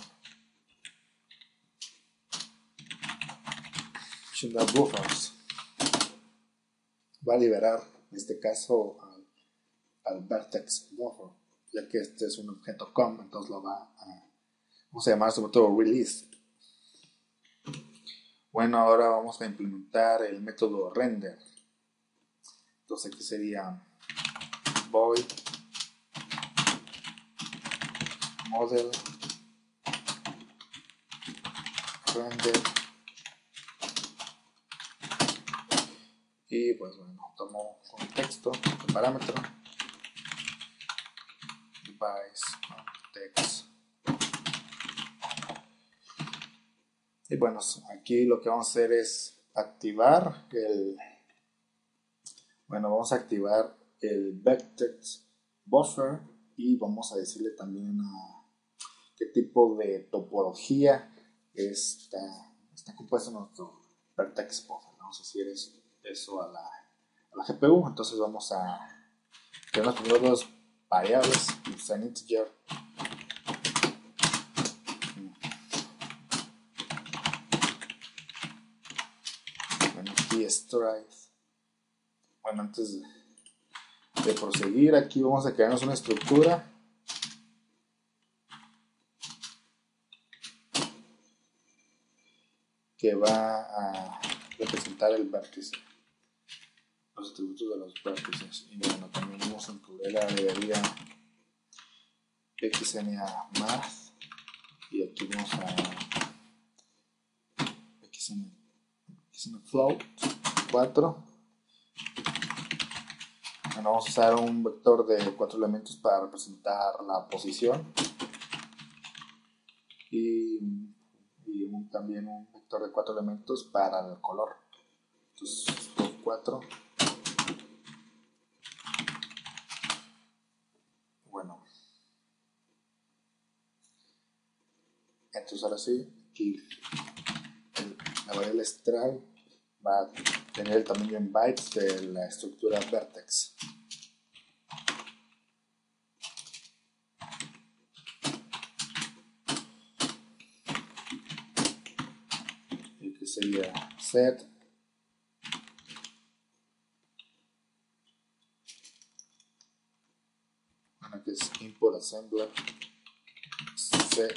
buffers. Va a liberar, en este caso, al vertex buffer, ya que este es un objeto com, entonces lo va a, vamos a llamar sobre todo release. Bueno, ahora vamos a implementar el método render. Entonces aquí sería void model render y pues bueno, tomo contexto de parámetro device context. Y bueno, aquí lo que vamos a hacer es activar vamos a activar el vertex buffer y vamos a decirle también a qué tipo de topología está compuesto nuestro vertex buffer. Vamos a decir eso a la GPU. Entonces vamos a tener los primeros dos variables, un integer aquí stride Bueno, antes de proseguir, aquí vamos a crearnos una estructura que va a representar el vértice, los atributos de los vértices. Y bueno, también vamos a incluir la librería XNA Math, y aquí vamos a XN Float 4. Bueno, vamos a usar un vector de 4 elementos para representar la posición y también un vector de 4 elementos para el color. Entonces, float 4. Bueno, entonces ahora sí, aquí la variable string va a tener el tamaño en bytes de la estructura vertex. Y que sería set que es input assembler set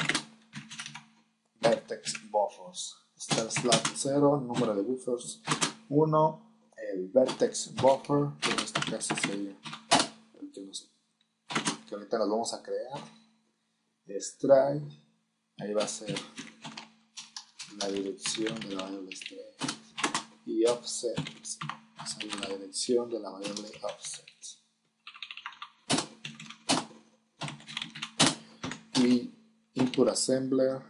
vertex buffers. Está el slot 0, número de buffers 1, el vertex buffer, que en este caso sería el que ahorita nos vamos a crear. String, ahí va a ser la dirección de la variable string, y offset, va a ser la dirección de la variable offset. Y input assembler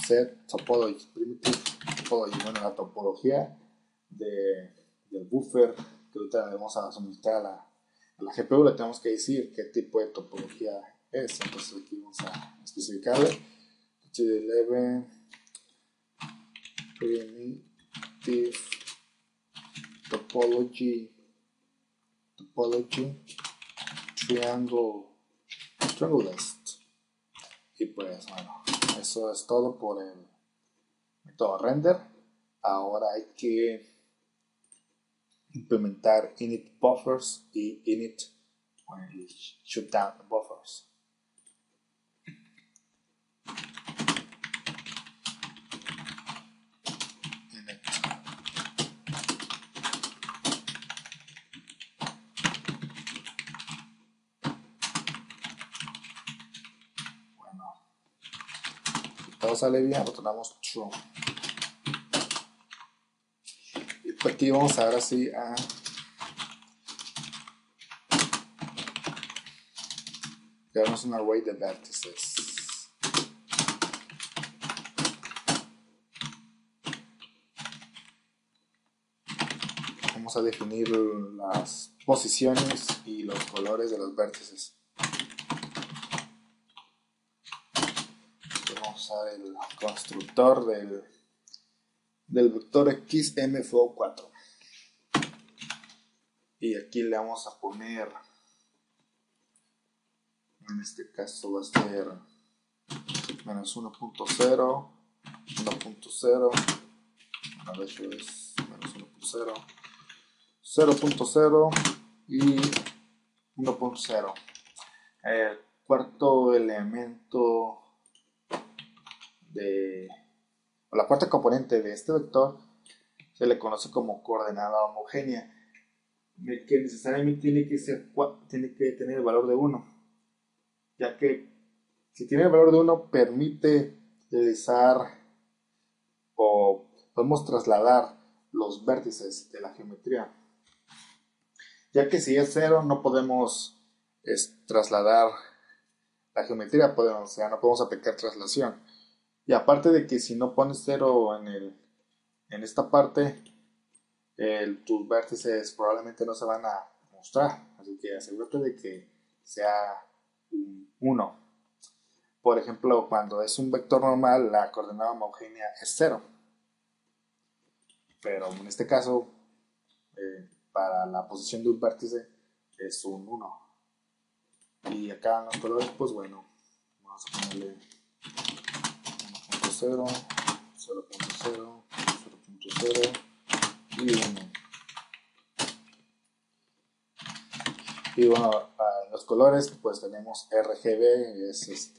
set topology primitive topology. Bueno, la topología del buffer que ahorita le vamos a suministrar a la GPU, le tenemos que decir qué tipo de topología es. Entonces aquí vamos a especificarle HD11 primitive topology triangle list. Y pues bueno, eso es todo por el método render. Ahora hay que implementar init buffers y init shutdown buffers. Todo sale bien, retornamos true. Y por aquí vamos ahora sí a crearnos un array de vértices. Vamos a definir las posiciones y los colores de los vértices. Vamos a usar el constructor del vector xmflow4, y aquí le vamos a poner, en este caso va a ser menos 1.0, 1.0, bueno, de hecho es menos 1.0, 0.0 y 1.0. El cuarto elemento o la cuarta componente de este vector se le conoce como coordenada homogénea, que necesariamente tiene que tener el valor de 1, ya que si tiene el valor de 1 permite realizar o podemos trasladar los vértices de la geometría, ya que si es 0 no podemos trasladar la geometría, no podemos aplicar traslación. Y aparte de que si no pones 0 en esta parte, tus vértices probablemente no se van a mostrar, así que asegúrate de que sea 1. Por ejemplo, cuando es un vector normal, la coordenada homogénea es 0, pero en este caso para la posición de un vértice es un 1. Y acá en los colores, pues bueno, vamos a ponerle 1.0, 0.0, 0.0 y 1. Y bueno, los colores, pues tenemos RGB, es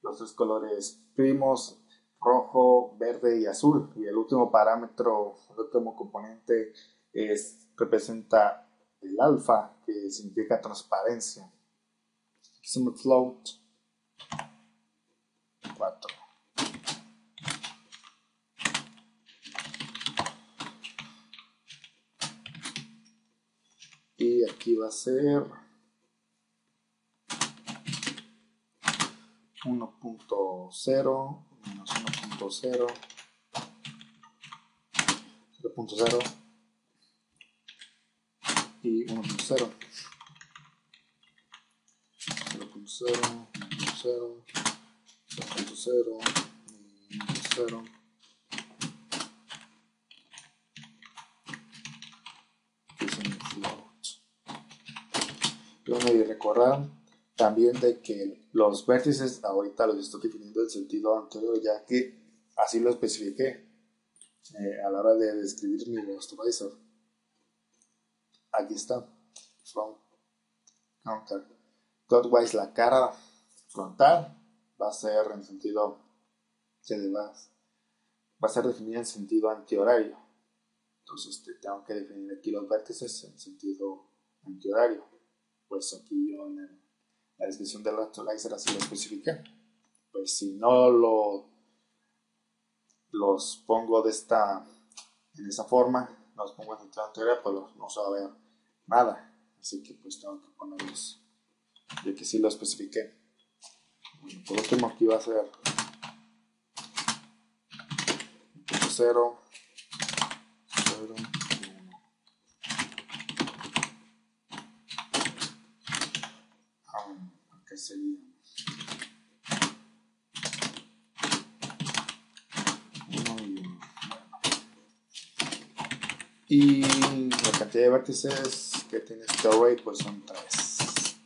los tres colores primos, rojo, verde y azul. Y el último parámetro, el último componente representa el alfa, que significa transparencia. Summer float 4. Y aquí va a ser 1.0 menos 1.0, 0.0 y 1.0, 0.0, 0.0, 0.0 y 1.0. Y recordar también de que los vértices ahorita los estoy definiendo en el sentido anterior, ya que así lo especifiqué a la hora de describir mi rasterizer. Aquí está, front counter. Clockwise, la cara frontal va a ser en sentido, va a ser definida en sentido antihorario. Entonces tengo que definir aquí los vértices en sentido antihorario. Pues aquí yo en la descripción del rasterizer así lo especifiqué. Pues si no los pongo en esa forma, no los pongo en sentido anterior, pues no se va a ver nada. Así que pues tengo que ponerlos, ya que sí lo especifiqué. Bueno, por último aquí va a ser 0, 0 y 1. ¿Qué sería? 1 y 1. Y la cantidad de vértices que tiene este array pues son 3.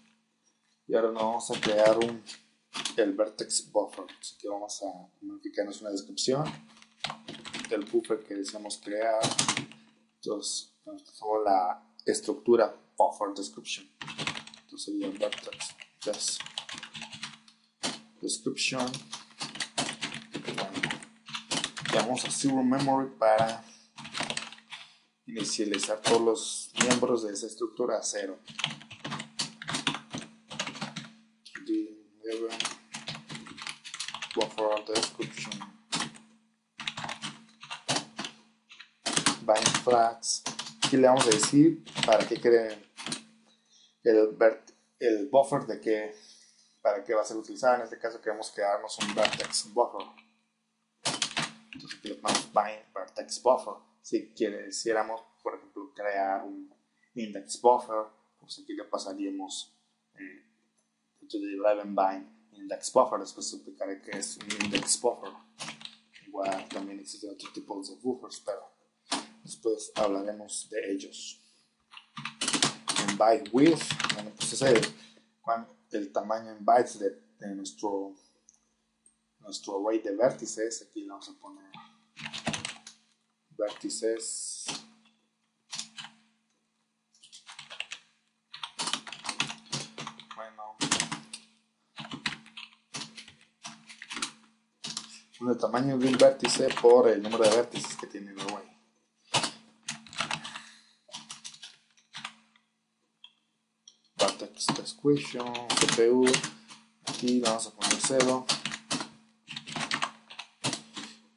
Y ahora nos vamos a crear el vertex buffer. Así que vamos a modificarnos una descripción del buffer que deseamos crear. Entonces tomamos la estructura buffer description. Entonces sería vertex description. Llamamos a zero memory para inicializar todos los miembros de esa estructura a 0. Buffer description bind flags. Aquí le vamos a decir para qué creen el buffer para qué va a ser utilizado. En este caso queremos crearnos un vertex buffer. Entonces aquí le ponemos bind vertex buffer. Si quisiéramos, por ejemplo, crear un index buffer, pues aquí le pasaríamos to the 11 bind index buffer. Después explicaré qué es un index buffer. Igual también existen otros tipos de buffers, pero después hablaremos de ellos. En byte width, bueno, pues es el tamaño en bytes de nuestro array de vértices. Aquí le vamos a poner vértices el tamaño de un vértice por el número de vértices que tiene el array. Vertex description, CPU, aquí vamos a poner 0.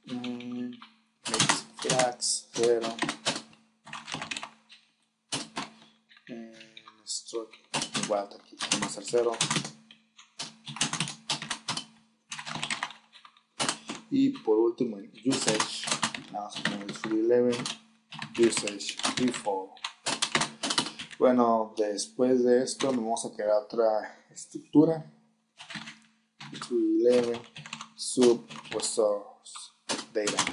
Mix flags 0. Struct igual aquí vamos a hacer 0. Y por último en usage vamos a poner 311 usage default. Bueno, después de esto nos vamos a crear otra estructura 311 sub resource data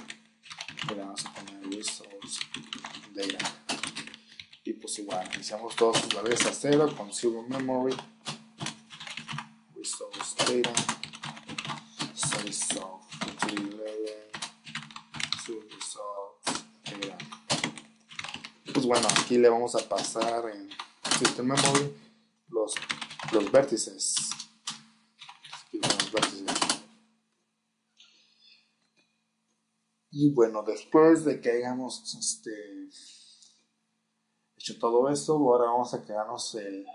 y le vamos a poner resource data y pues igual iniciamos todos sus valores a 0 con zero memory resource data resource 311 sub resource data. Pues bueno, aquí le vamos a pasar en System Memory, los vértices. Aquí van los vértices. Y bueno, después de que hayamos hecho todo esto, ahora vamos a crearnos el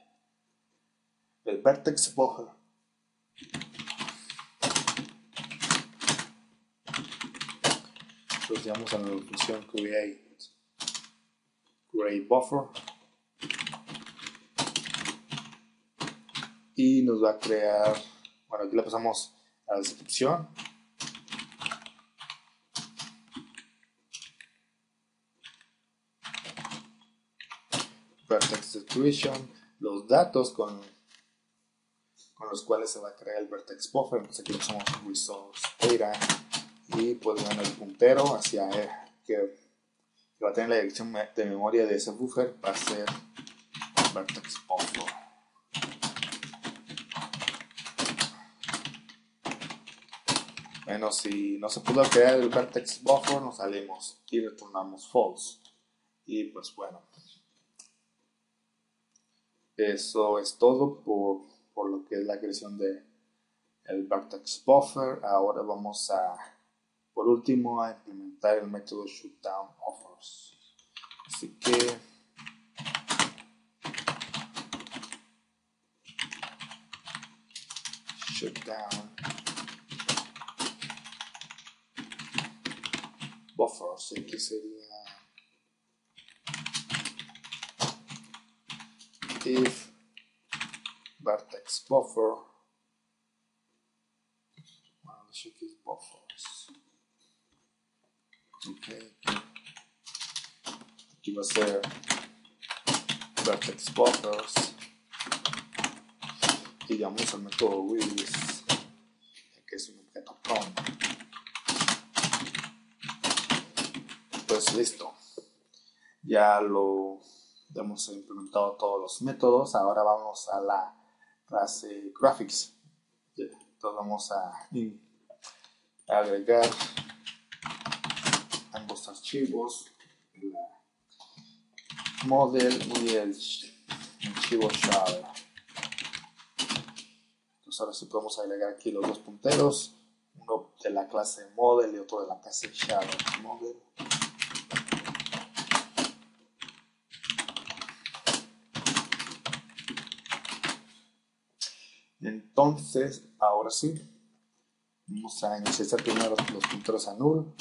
vertex buffer. Entonces vamos a la función create buffer y nos va a crear, bueno, aquí le pasamos a la descripción. Vertex description, los datos con los cuales se va a crear el vertex buffer. Entonces aquí le pasamos resource data y pues bueno, el puntero hacia que va a tener la dirección de memoria de ese buffer va a ser vertex buffer. Bueno, si no se pudo crear el vertex buffer, nos salimos y retornamos false. Y pues bueno, eso es todo por lo que es la creación de el vertex buffer. Ahora vamos por último, a implementar el método shutdown offers. Así que shutdown buffers, aquí sería if vertex buffer, bueno, let's check these buffers. Okay. Aquí va a ser vertex buffers y llamamos al método release, que es un objeto con. Pues listo, ya lo hemos implementado todos los métodos. Ahora vamos a la clase graphics. Entonces vamos a agregar ambos archivos, el model y el archivo shader. Entonces ahora sí podemos agregar aquí los dos punteros, uno de la clase model y otro de la clase shader. Model. Entonces, ahora sí, vamos a iniciar primero los punteros a null.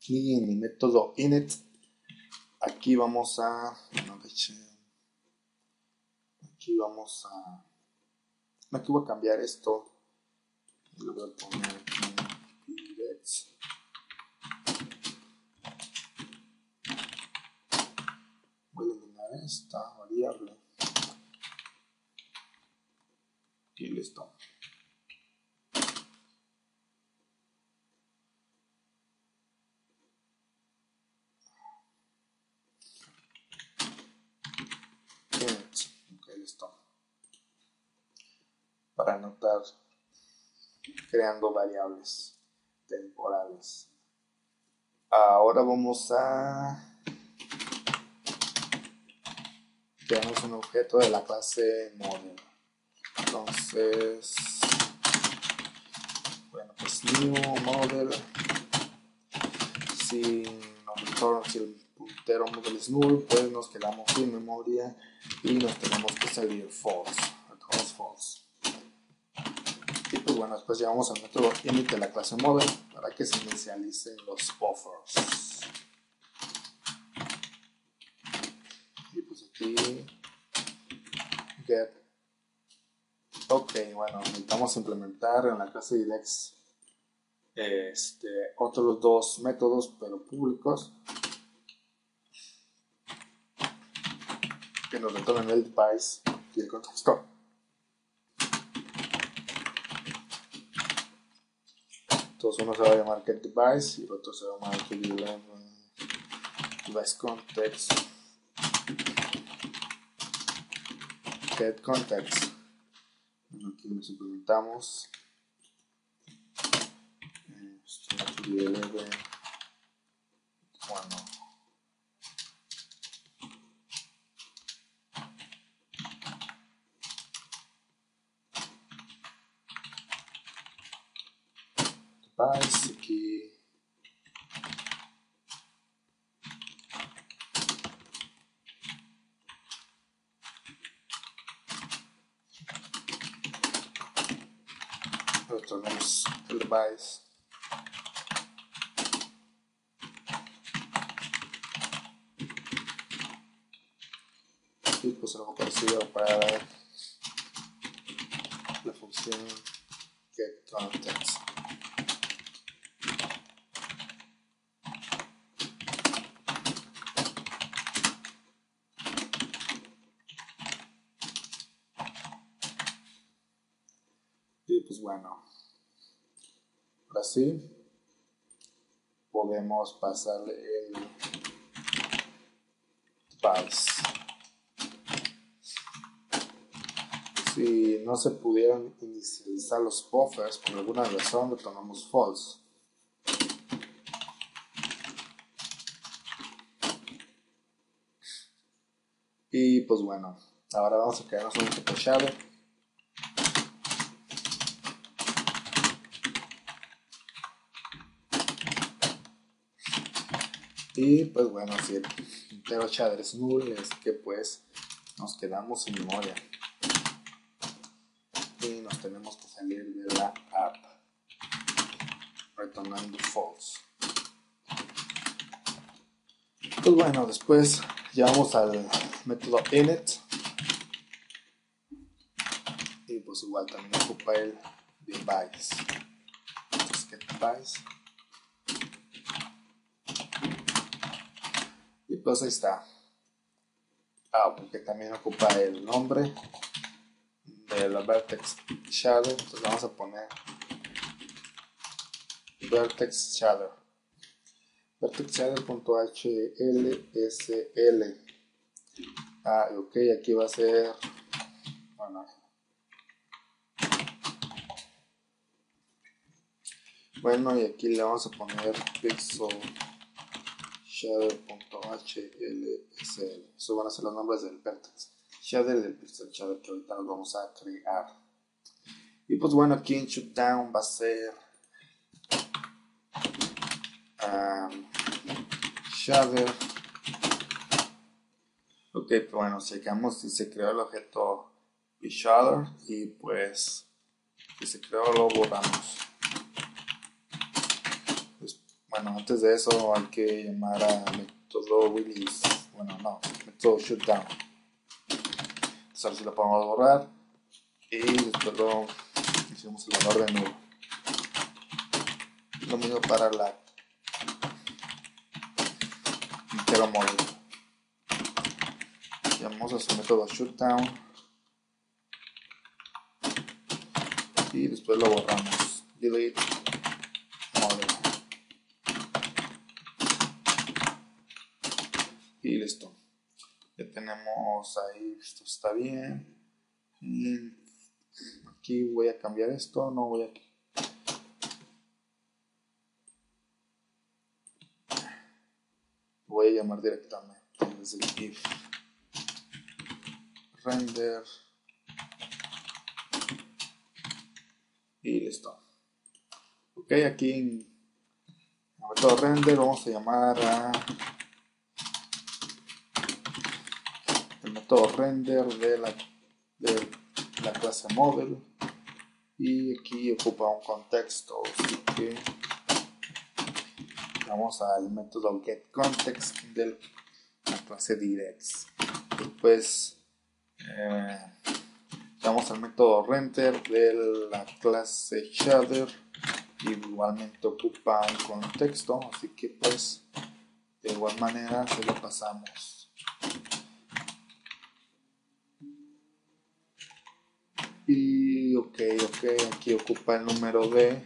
Y en mi método init, aquí vamos a, aquí voy a cambiar esto. Y lo voy a poner aquí index. Voy a eliminar esta variable. Y listo. Ok, listo. Para anotar creando variables temporales. Ahora vamos a creamos un objeto de la clase model. Entonces, bueno, pues new model, si el puntero model es null, pues nos quedamos sin memoria y nos tenemos que salir false. False. Y pues bueno, después llevamos al método init de la clase model para que se inicialicen los buffers. Y pues aquí get. Ok, bueno, necesitamos implementar en la clase index otros dos métodos, pero públicos, que nos retornen el device y el contexto. Entonces uno se va a llamar getDevice y el otro se va a llamar deviceContext. GetContext. Bueno, aquí nos implementamos y el R, bueno, device, aquí retornamos el device. Y pues algo parecido para la función getContext. Y pues bueno, ahora sí podemos pasarle el device. Si no se pudieran inicializar los buffers por alguna razón, retornamos false. Y pues bueno, ahora vamos a crearnos un objeto shader. Y pues bueno, si el entero shader es null, es que pues nos quedamos sin memoria. Y nos tenemos que salir de la app, retornando false. Pues bueno, después llevamos al método init. Y pues igual también ocupa el device. Entonces, get device. Y pues ahí está. Porque también ocupa el nombre de la vertex shadow. Entonces vamos a poner vertex shadow. Vertex shadow.hlsl. Ok, aquí va a ser. Bueno, y aquí le vamos a poner pixel shadow.hlsl. Eso van a ser los nombres del vertex shadow y del pixel shadow que ahorita nos vamos a crear. Y pues bueno, aquí en shutdown va a ser shadow. Ok, pues bueno, checamos si se creó el objeto shadow y pues si se creó lo borramos. Bueno, antes de eso hay que llamar a método release. Bueno, no, método shutdown. Entonces ahora sí lo podemos borrar. Y después lo hicimos el valor de nulo. Lo mismo para la entero móvil. Llamamos a su método shutdown. Y después lo borramos. Delete model. Y listo. Ya tenemos ahí, esto está bien. Y aquí voy a cambiar esto, no voy a... Voy a llamar directamente desde el if render y listo. Ok, aquí en el método render vamos a llamar a el método render de la clase model y aquí ocupa un contexto, así que vamos al método getContext de la clase directs. Después vamos al método render de la clase shader, igualmente ocupa un contexto, así que pues de igual manera se lo pasamos. Y ok, aquí ocupa el número de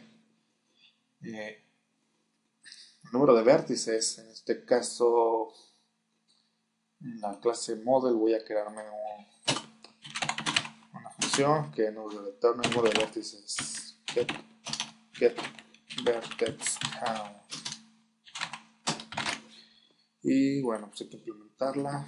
vértices. En este caso, en la clase model voy a crearme una función que nos retorne el número de vértices. Get vertex count. Y bueno, pues hay que implementarla.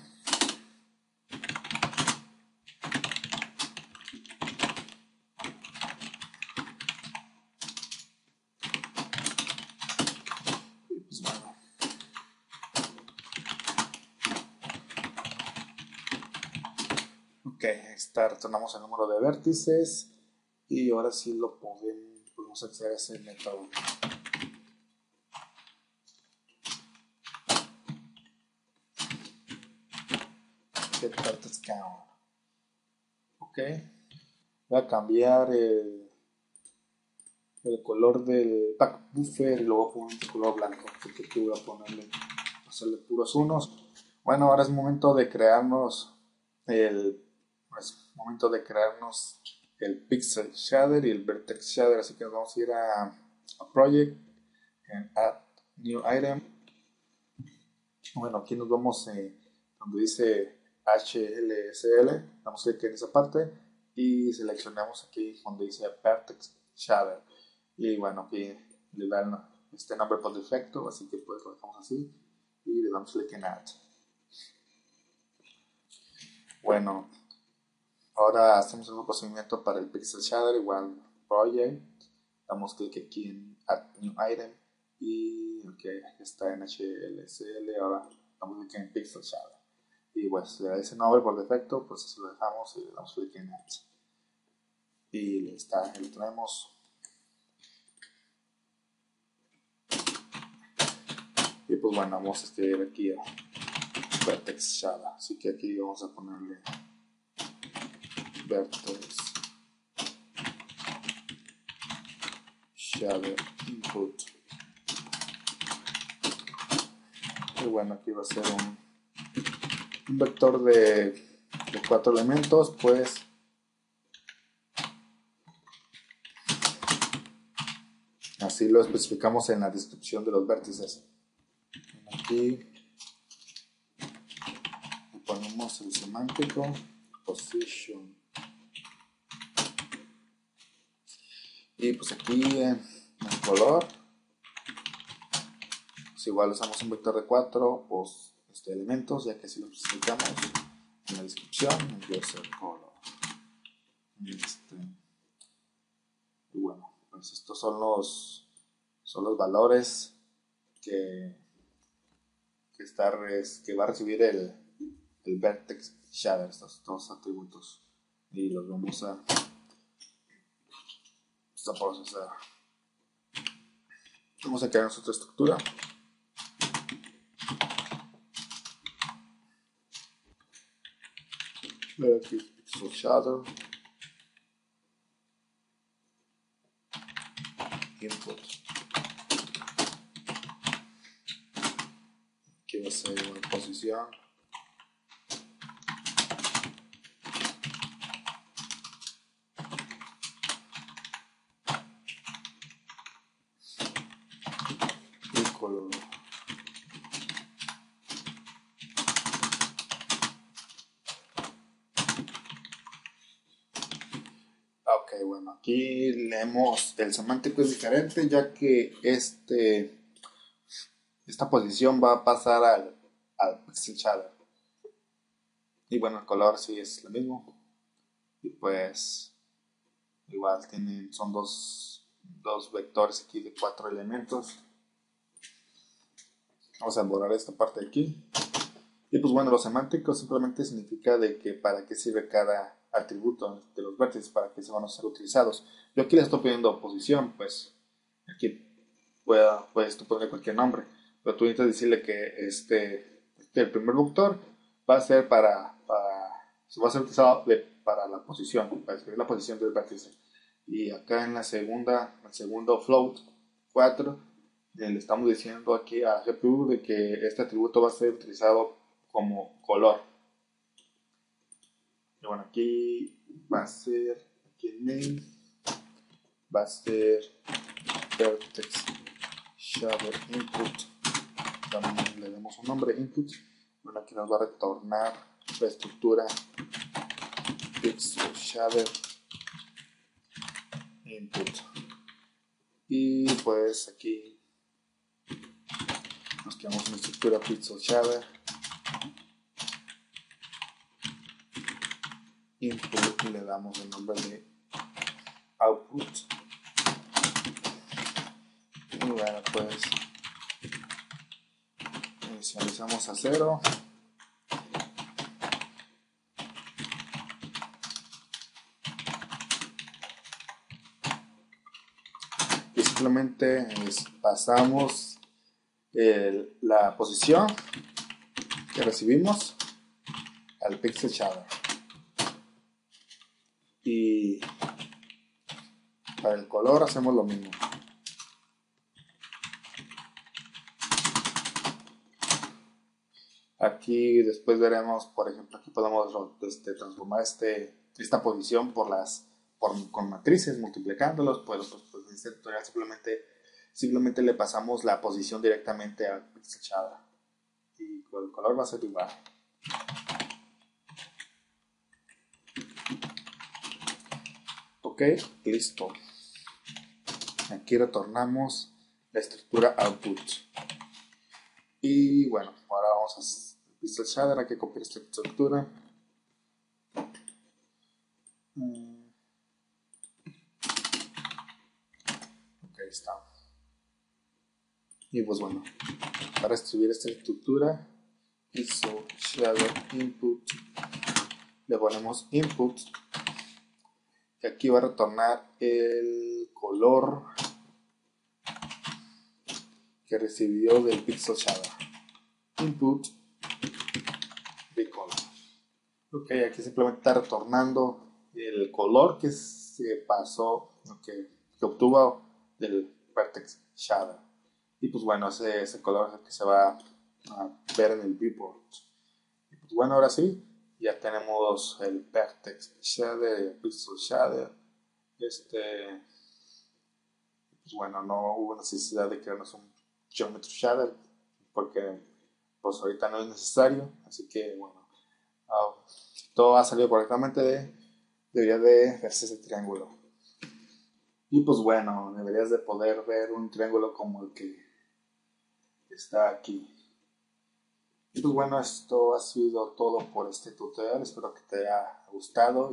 Y pues bueno. Ok, está, retornamos el número de vértices y ahora sí lo podemos acceder a ese método. Get vertex count. Ok, voy a cambiar el color del pack buffer y luego pongo un color blanco, porque aquí voy a hacerle puros unos. Bueno, ahora es momento de crearnos el pixel shader y el vertex shader, así que vamos a ir a project, en add new item. Bueno, aquí nos vamos donde dice HLSL, damos clic en esa parte y seleccionamos aquí donde dice vertex shader. Y bueno, aquí le dan este nombre por defecto, así que pues lo dejamos así y le damos clic en add. Bueno, ahora hacemos el mismo procedimiento para el pixel shader, igual project, damos clic aquí en add new item y está en HLSL, ahora damos clic en pixel shader y pues le da ese nombre por defecto, pues así lo dejamos y le damos clic en add y lo tenemos. Y pues bueno, vamos a escribir aquí a vertex shader, así que aquí vamos a ponerle vertex shader input. Y bueno, aquí va a ser un vector de 4 elementos, pues así lo especificamos en la descripción de los vértices. Aquí le ponemos el semántico, position, y pues aquí en el color pues igual usamos un vector de 4 pues, elementos, ya que así lo especificamos en la descripción, en user color. Y bueno, pues estos son los valores que va a recibir el vertex shader, estos dos atributos, y los vamos a procesar. Vamos a crear nuestra estructura. Aquí pixel shader input. Aquí va a ser una posición. Y color. Ok, bueno, aquí leemos el semántico es diferente, ya que esta posición va a pasar al pixel shader. Y bueno, el color sí es lo mismo. Y pues igual son dos vectores aquí de 4 elementos. Vamos a borrar esta parte de aquí. Y pues bueno, lo semántico simplemente significa de que para qué sirve cada atributo de los vértices, para qué se van a ser utilizados. Yo aquí les estoy pidiendo posición, pues aquí puedes poner cualquier nombre, pero tú necesitas decirle que el primer vector va a ser se va a ser utilizado para la posición, para escribir la posición del vértice. Y acá en el segundo float 4, le estamos diciendo aquí a GPU de que este atributo va a ser utilizado como color. Y bueno, aquí va a ser, aquí en main, va a ser vertex shader input. También le damos un nombre input. Bueno, aquí nos va a retornar la estructura pixel shader input. Y pues aquí nos quedamos en la estructura Pixel Shader. Input y le damos el nombre de Output. Y bueno, pues inicializamos a 0. Y simplemente pasamos la posición que recibimos al Pixel Shader. Y para el color hacemos lo mismo. Aquí después veremos, por ejemplo, aquí podemos transformar esta posición con matrices, multiplicándolos. Pues en este tutorial simplemente le pasamos la posición directamente al Pixel Shader. Y el color va a ser igual. Ok, listo. Aquí retornamos la estructura output. Y bueno, ahora vamos a Pixel Shader, hay que copiar esta estructura. Ok, está. Y pues bueno, para escribir esta estructura, Pixel Shader Input, le ponemos Input, que aquí va a retornar el color que recibió del Pixel Shader. Input de color. Ok, aquí simplemente está retornando el color que se pasó, que obtuvo del Vertex Shader. Y pues bueno, ese color es el que se va a ver en el viewport. Y pues bueno, ahora sí, ya tenemos el Vertex Shader, el Pixel Shader. Pues bueno, no hubo necesidad de crearnos un Geometry Shader porque pues ahorita no es necesario. Así que bueno, si todo ha salido correctamente, debería de verse ese triángulo. Y pues bueno, deberías de poder ver un triángulo como el que está aquí. Y pues bueno, esto ha sido todo por este tutorial. Espero que te haya gustado.